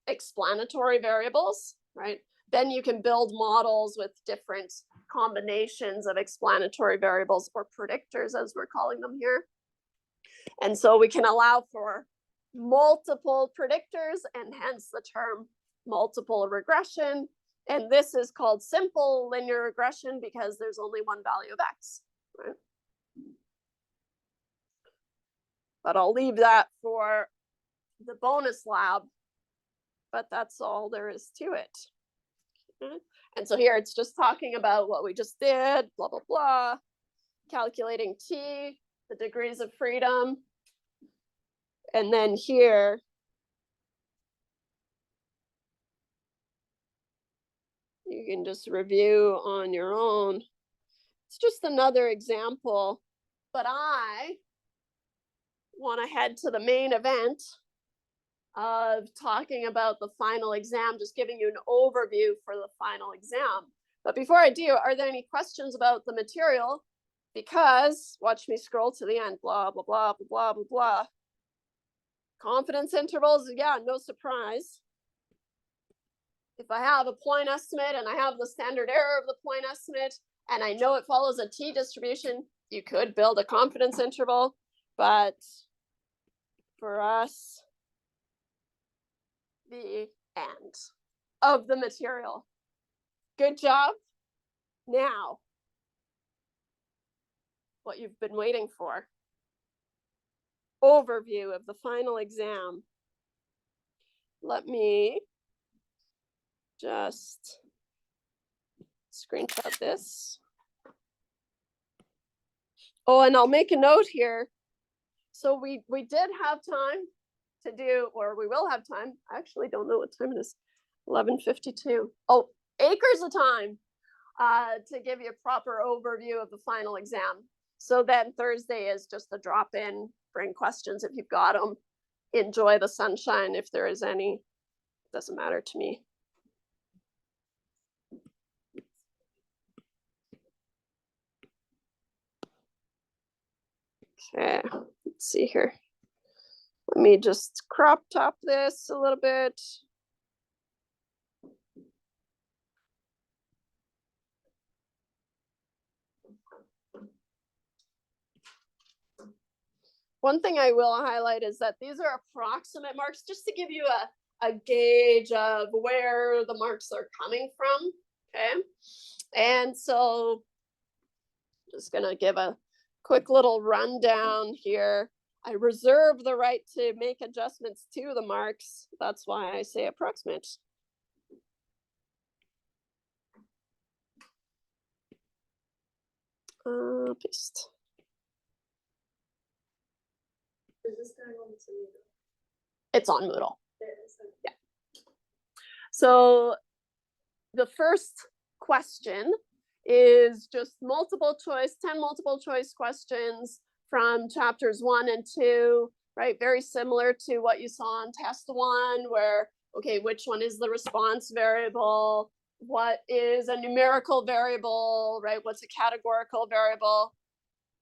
explanatory variables, right? Then you can build models with different combinations of explanatory variables or predictors, as we're calling them here. And so we can allow for multiple predictors, and hence the term multiple regression. And this is called simple linear regression because there's only one value of X, right? but I'll leave that for the bonus lab. But that's all there is to it. Okay. And so here it's just talking about what we just did, blah, blah, blah, calculating T, the degrees of freedom. And then here, you can just review on your own. It's just another example, but I want to head to the main event of talking about the final exam, just giving you an overview for the final exam. But before I do, are there any questions about the material? Because, watch me scroll to the end, blah, blah, blah, blah, blah, blah, blah. Confidence intervals, yeah, no surprise. If I have a point estimate and I have the standard error of the point estimate, and I know it follows a t-distribution, you could build a confidence interval, but for us, the end of the material. Good job. Now, what you've been waiting for. Overview of the final exam. Let me just screenshot this. Oh, and I'll make a note here. So we did have time to do, or we will have time. I actually don't know what time it is. 11:52. Oh, acres of time to give you a proper overview of the final exam. So then Thursday is just a drop in, bring questions if you've got them. Enjoy the sunshine if there is any. Doesn't matter to me. Okay, let's see here. Let me just crop top this a little bit. One thing I will highlight is that these are approximate marks, just to give you a gauge of where the marks are coming from, okay? And so just gonna give a quick little rundown here. I reserve the right to make adjustments to the marks. That's why I say approximate. Paste. Is this going on to Moodle? It's on Moodle. There it is. Yeah. So the first question is just multiple choice, 10 multiple choice questions from chapters 1 and 2, right? Very similar to what you saw on test 1, where, okay, which one is the response variable? What is a numerical variable, right? What's a categorical variable?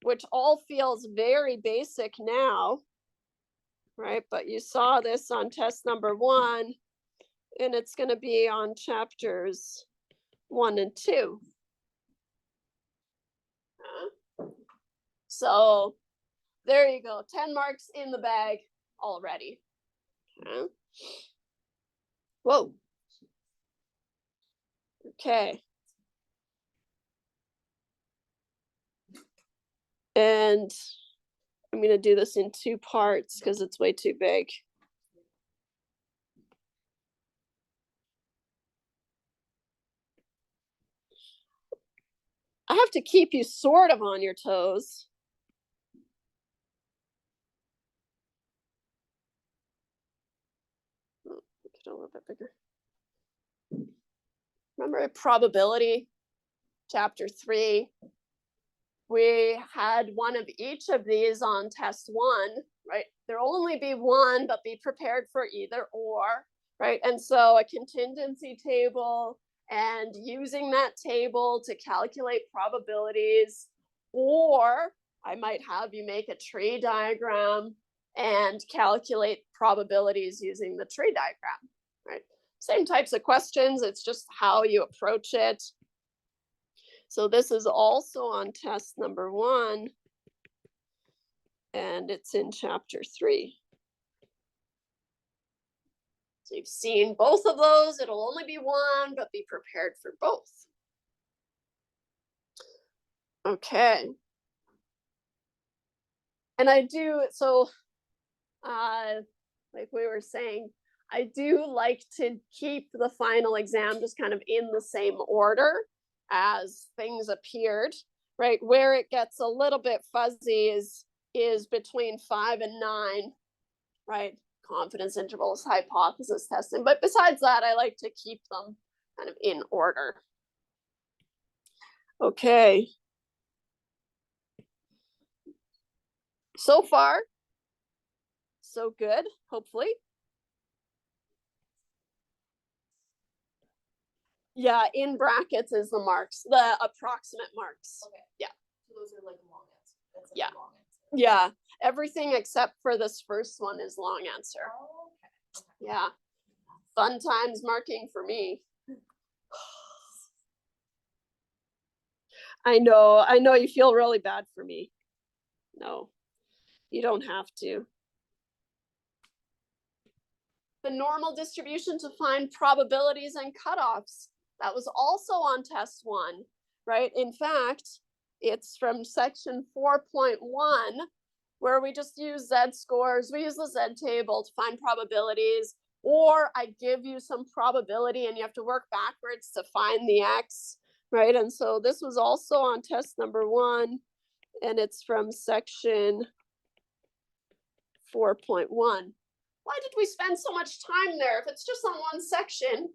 Which all feels very basic now, right? But you saw this on test number 1, and it's going to be on chapters 1 and 2. So there you go, 10 marks in the bag already. Okay. Whoa. Okay. And I'm going to do this in 2 parts because it's way too big. I have to keep you sort of on your toes. Oh, make it a little bit bigger. Remember probability, chapter 3. We had one of each of these on test 1, right? There'll only be one, but be prepared for either or, right? And so a contingency table and using that table to calculate probabilities, or I might have you make a tree diagram and calculate probabilities using the tree diagram, right? Same types of questions, it's just how you approach it. So this is also on test number 1, and it's in chapter 3. So you've seen both of those. It'll only be one, but be prepared for both. Okay. And I do, so like we were saying, I do like to keep the final exam just kind of in the same order as things appeared, right? Where it gets a little bit fuzzy is between 5 and 9, right? Confidence intervals, hypothesis testing. But besides that, I like to keep them kind of in order. Okay. So far, so good, hopefully. Yeah, in brackets is the marks, the approximate marks. Okay. Yeah. So those are like long answers. That's like Yeah. a long answer. Yeah, everything except for this first one is long answer. Oh, okay. Okay. Yeah. Fun times marking for me. I know you feel really bad for me. No, you don't have to. The normal distribution to find probabilities and cutoffs. That was also on test 1, right? In fact, it's from section 4.1, where we just use z-scores. We use the z-table to find probabilities, or I give you some probability and you have to work backwards to find the x, right? And so this was also on test number 1, and it's from section 4.1. Why did we spend so much time there? If it's just on one section,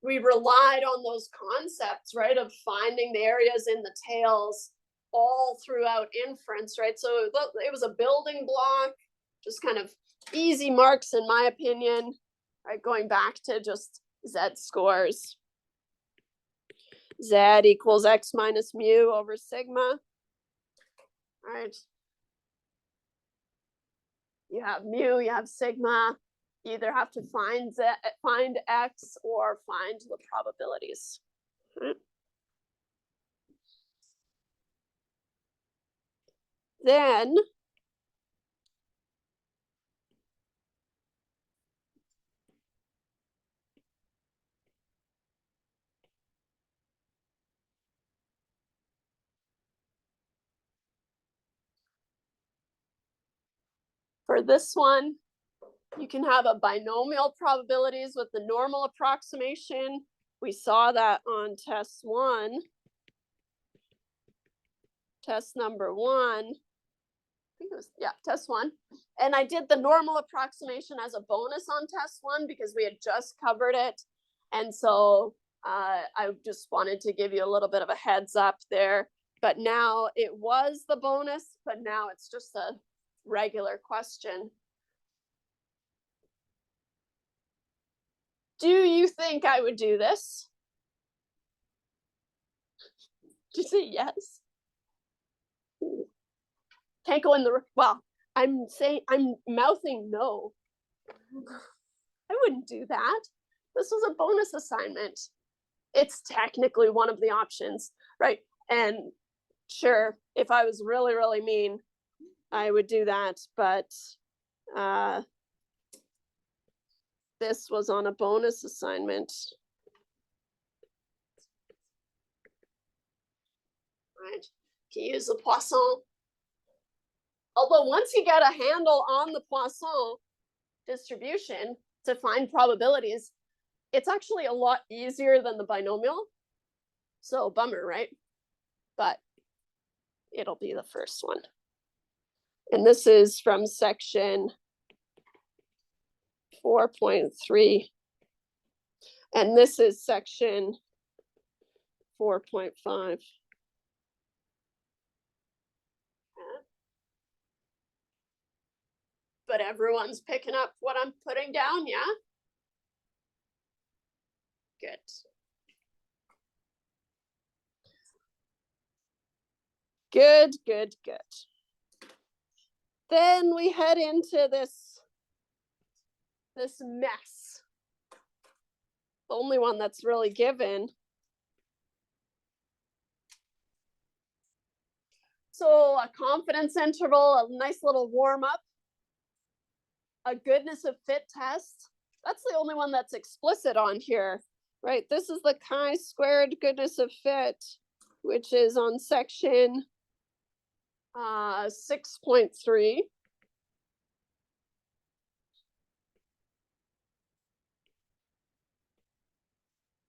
we relied on those concepts, right, of finding the areas in the tails all throughout inference, right? So it was a building block, just kind of easy marks in my opinion, right? Going back to just z-scores. Z equals x minus mu over sigma, right? You have mu, you have sigma. You either have to find x or find the probabilities. Right? Then for this one, you can have a binomial probabilities with the normal approximation. We saw that on test 1. Test number 1. I think it was, yeah, test 1. And I did the normal approximation as a bonus on test 1 because we had just covered it. And so I just wanted to give you a little bit of a heads up there. But now it was the bonus, but now it's just a regular question. Do you think I would do this? Did you say yes? Can't go in the, well, I'm mouthing no. I wouldn't do that. This was a bonus assignment. It's technically one of the options, right? And sure, if I was really, really mean, I would do that, but this was on a bonus assignment. Right, can you use the Poisson? Although once you get a handle on the Poisson distribution to find probabilities, it's actually a lot easier than the binomial. So bummer, right? But it'll be the first one. And this is from section 4.3. And this is section 4.5. But everyone's picking up what I'm putting down, yeah? Good. Good, good, good. Then we head into this mess. The only one that's really given. So a confidence interval, a nice little warm up. A goodness of fit test. That's the only one that's explicit on here, right? This is the chi-squared goodness of fit, which is on section 6.3.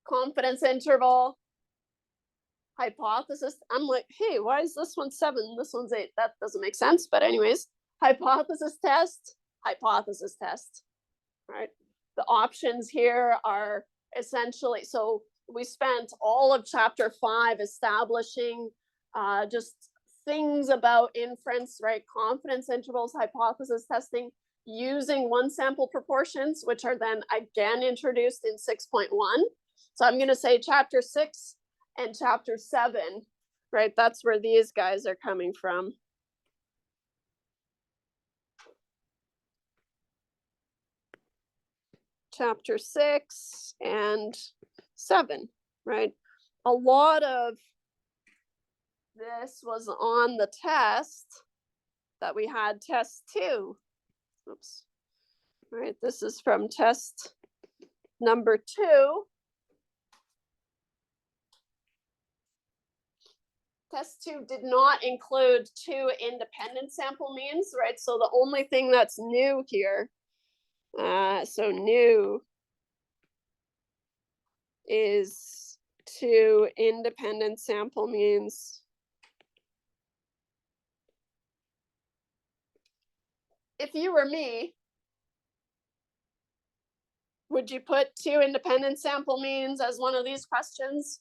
confidence interval, hypothesis. I'm like, hey, why is this one 7? This one's 8. That doesn't make sense. But anyways, hypothesis test, right? The options here are essentially, so we spent all of chapter 5 establishing just things about inference, right? Confidence intervals, hypothesis testing, using one sample proportions, which are then again introduced in 6.1. So I'm going to say chapter 6 and chapter 7, right? That's where these guys are coming from. Chapter 6 and 7, right? A lot of this was on the test that we had, test 2. Oops. All right, this is from test number 2. Test 2 did not include 2 independent sample means, right? So the only thing that's new here, so new is 2 independent sample means. If you were me, would you put 2 independent sample means as one of these questions?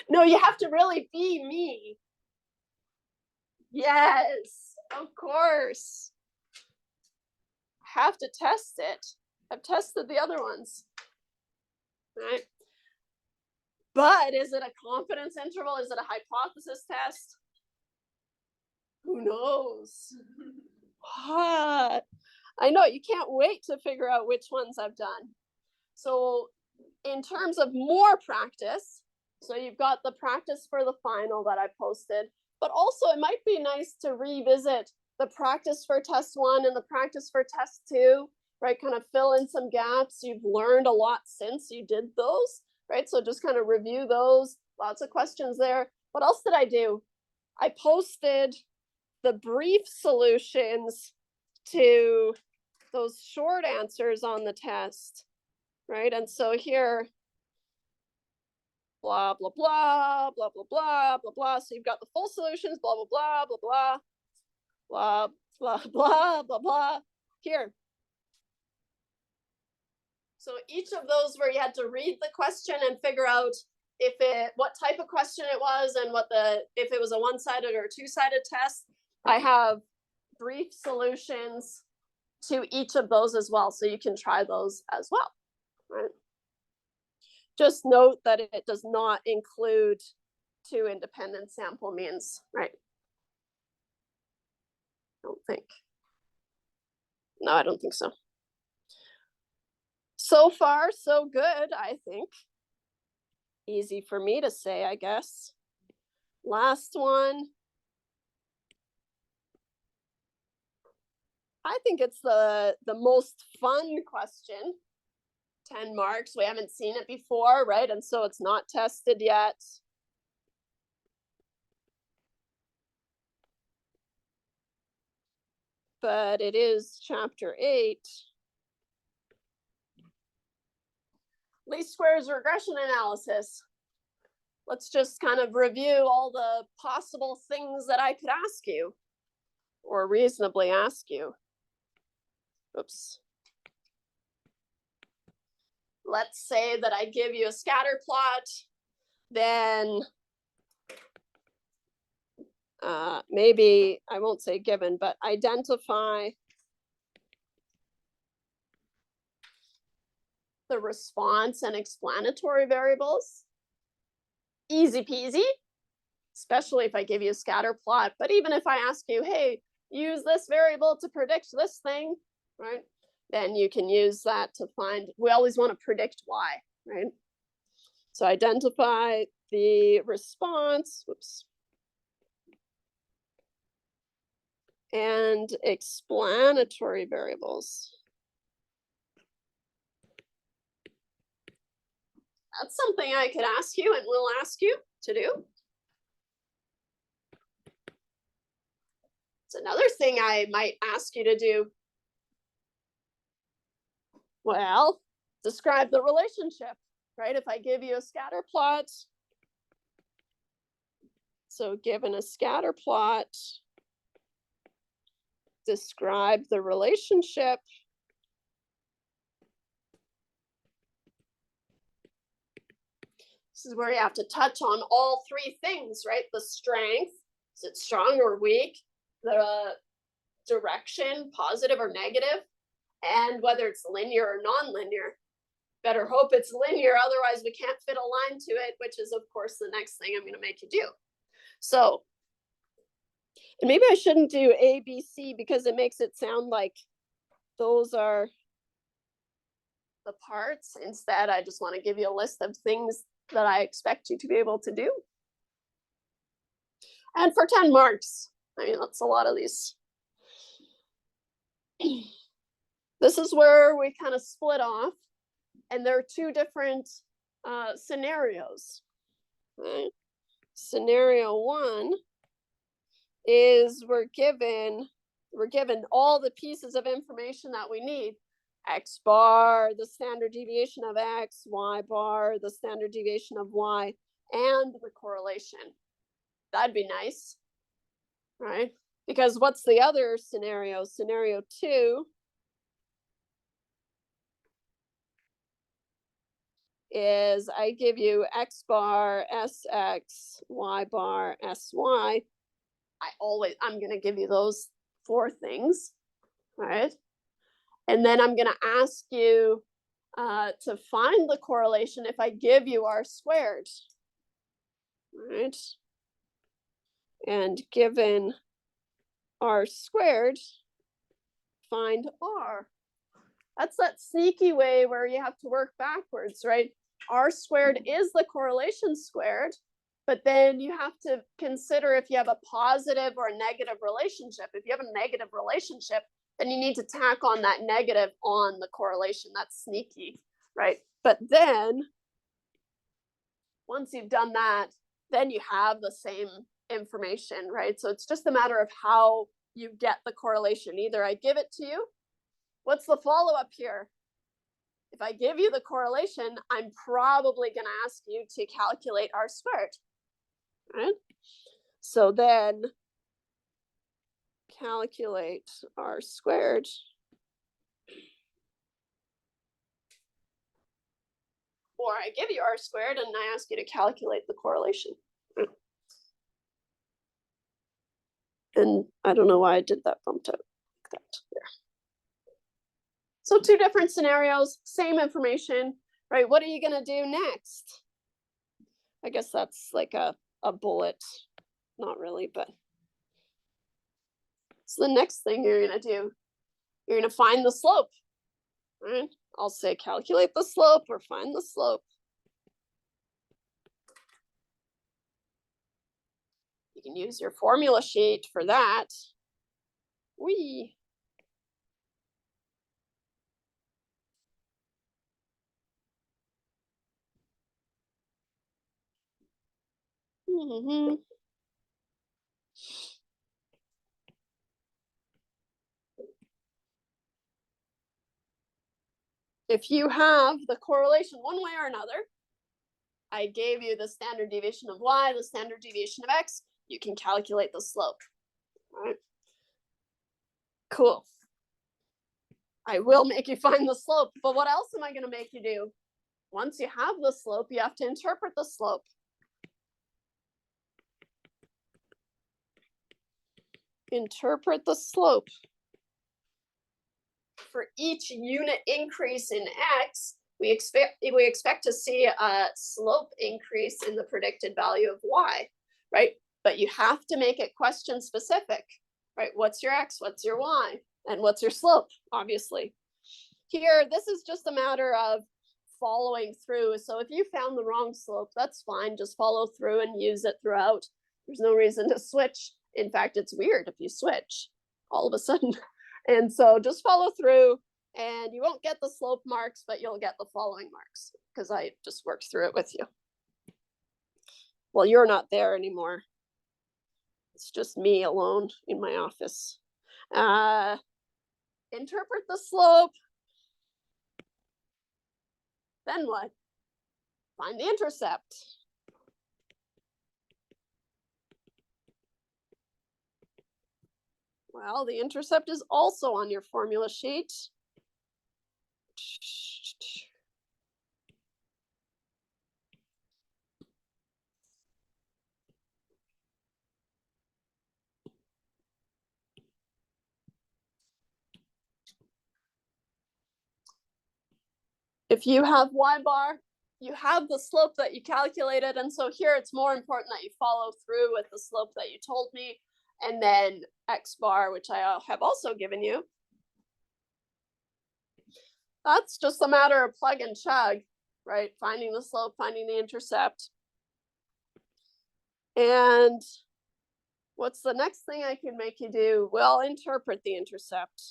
No, you have to really be me. Yes, of course. Have to test it. I've tested the other ones, right? But is it a confidence interval? Is it a hypothesis test? Who knows? What? I know, you can't wait to figure out which ones I've done. So in terms of more practice, so you've got the practice for the final that I posted, but also it might be nice to revisit the practice for test 1 and the practice for test 2, right? Kind of fill in some gaps. You've learned a lot since you did those, right? So just kind of review those. Lots of questions there. What else did I do? I posted the brief solutions to those short answers on the test, right? And so here, blah, blah, blah, blah, blah, blah, blah, blah. So you've got the full solutions, blah, blah, blah, blah, blah, blah, blah, blah, blah, blah. Here. So each of those where you had to read the question and figure out what type of question it was and if it was a one-sided or two-sided test, I have brief solutions to each of those as well. So you can try those as well, right? Just note that it does not include 2 independent sample means, right? I don't think. No, I don't think so. So far, so good, I think. Easy for me to say, I guess. Last one. I think it's the most fun question. 10 marks. We haven't seen it before, right? And so it's not tested yet. But it is chapter 8. Least squares regression analysis. Let's just kind of review all the possible things that I could ask you or reasonably ask you. Oops. Let's say that I give you a scatter plot, then maybe I won't say given, but identify the response and explanatory variables. Easy peasy, especially if I give you a scatter plot. But even if I ask you, hey, use this variable to predict this thing, right? Then you can use that to find, we always want to predict why, right? So identify the response, whoops, and explanatory variables. That's something I could ask you and will ask you to do. It's another thing I might ask you to do. Well, describe the relationship, right? If I give you a scatter plot, so given a scatter plot, describe the relationship. This is where you have to touch on all three things, right? The strength, is it strong or weak? The direction, positive or negative, and whether it's linear or non-linear. Better hope it's linear, otherwise we can't fit a line to it, which is of course the next thing I'm going to make you do. So, and maybe I shouldn't do A, B, C because it makes it sound like those are the parts. Instead, I just want to give you a list of things that I expect you to be able to do. And for 10 marks, I mean, that's a lot of these. This is where we kind of split off, and there are two different scenarios. Right? Scenario one is we're given all the pieces of information that we need. X bar, the standard deviation of X, Y bar, the standard deviation of Y, and the correlation. That'd be nice, right? Because what's the other scenario? Scenario two is I give you X bar, SX, Y bar, SY. I'm going to give you those four things, right? And then I'm going to ask you to find the correlation if I give you R squared, right? And given R squared, find R. That's that sneaky way where you have to work backwards, right? R squared is the correlation squared, but then you have to consider if you have a positive or a negative relationship. If you have a negative relationship, then you need to tack on that negative on the correlation. That's sneaky, right? But then once you've done that, then you have the same information, right? So it's just a matter of how you get the correlation. Either I give it to you. What's the follow-up here? If I give you the correlation, I'm probably going to ask you to calculate R squared, right? So then calculate R squared. Or I give you R squared and I ask you to calculate the correlation. And I don't know why I did that bumped out like that. There. So two different scenarios, same information, right? What are you going to do next? I guess that's like a bullet. Not really, but. So the next thing you're going to do, you're going to find the slope, right? I'll say calculate the slope or find the slope. You can use your formula sheet for that. Whee! Mm-hmm. If you have the correlation one way or another, I gave you the standard deviation of Y, the standard deviation of X, you can calculate the slope. All right. Cool. I will make you find the slope, but what else am I going to make you do? Once you have the slope, you have to interpret the slope. Interpret the slope. For each unit increase in X, we expect to see a slope increase in the predicted value of Y, right? But you have to make it question specific, right? What's your X, what's your Y, and what's your slope, obviously. Here, this is just a matter of following through. So if you found the wrong slope, that's fine. Just follow through and use it throughout. There's no reason to switch. In fact, it's weird if you switch all of a sudden. And so just follow through and you won't get the slope marks, but you'll get the following marks because I just worked through it with you. Well, you're not there anymore. It's just me alone in my office. Interpret the slope. Then what? Find the intercept. Well, the intercept is also on your formula sheet. If you have y bar, you have the slope that you calculated. And so here it's more important that you follow through with the slope that you told me. And then x bar, which I have also given you. That's just a matter of plug and chug, right? Finding the slope, finding the intercept. And what's the next thing I can make you do? Well, interpret the intercept.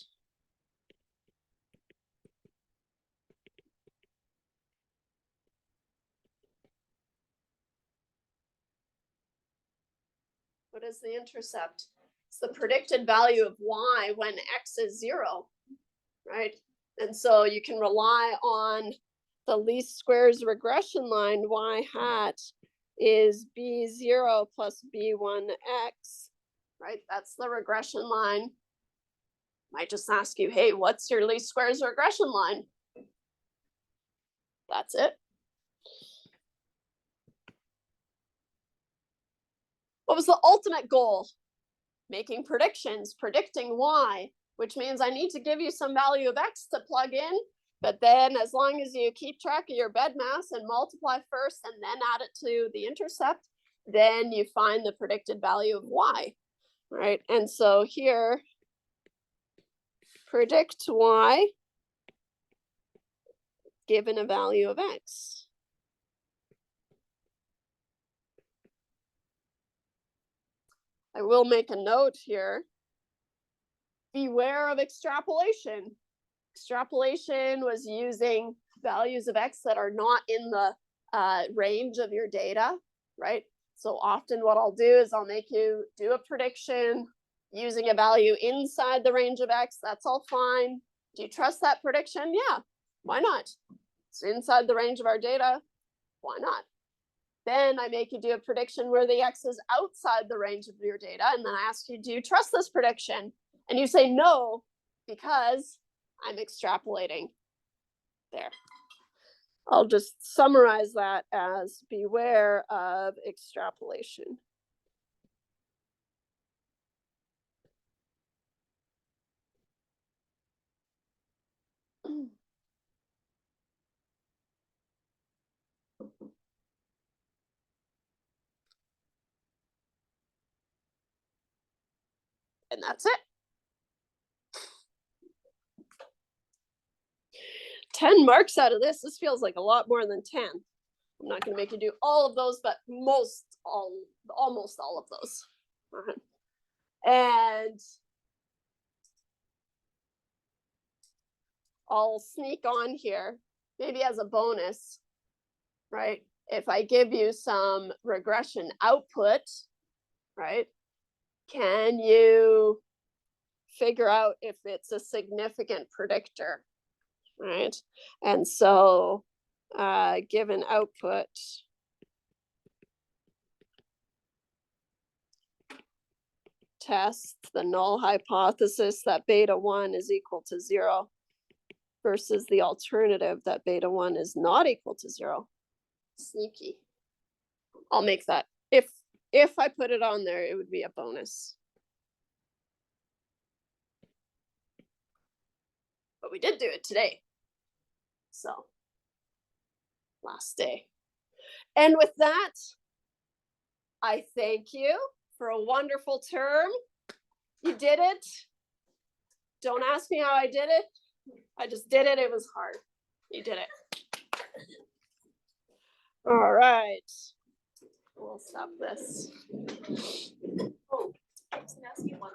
What is the intercept? It's the predicted value of y when x is 0, right? And so you can rely on the least squares regression line. Y hat is b0 plus b1x, right? That's the regression line. Might just ask you, hey, what's your least squares regression line? That's it. What was the ultimate goal? Making predictions, predicting y, which means I need to give you some value of x to plug in, but then as long as you keep track of your bed mass and multiply first and then add it to the intercept, then you find the predicted value of y, right? And so here, predict y given a value of x. I will make a note here. Beware of extrapolation. Extrapolation was using values of x that are not in the range of your data, right? So often what I'll do is I'll make you do a prediction using a value inside the range of x. That's all fine. Do you trust that prediction? Yeah, why not? It's inside the range of our data. Why not? Then I make you do a prediction where the x is outside the range of your data. And then I ask you, do you trust this prediction? And you say no, because I'm extrapolating. There. I'll just summarize that as beware of extrapolation. And that's it. 10 marks out of this. This feels like a lot more than 10. I'm not going to make you do all of those, but almost all of those. And I'll sneak on here, maybe as a bonus, right? If I give you some regression output, right? Can you figure out if it's a significant predictor, right? And so given output, test the null hypothesis that beta 1 is equal to 0 versus the alternative that beta 1 is not equal to 0. Sneaky. I'll make that. If I put it on there, it would be a bonus. But we did do it today. So, last day. And with that, I thank you for a wonderful term. You did it. Don't ask me how I did it. I just did it. It was hard. You did it. All right. We'll stop this. Oh, I was gonna ask you one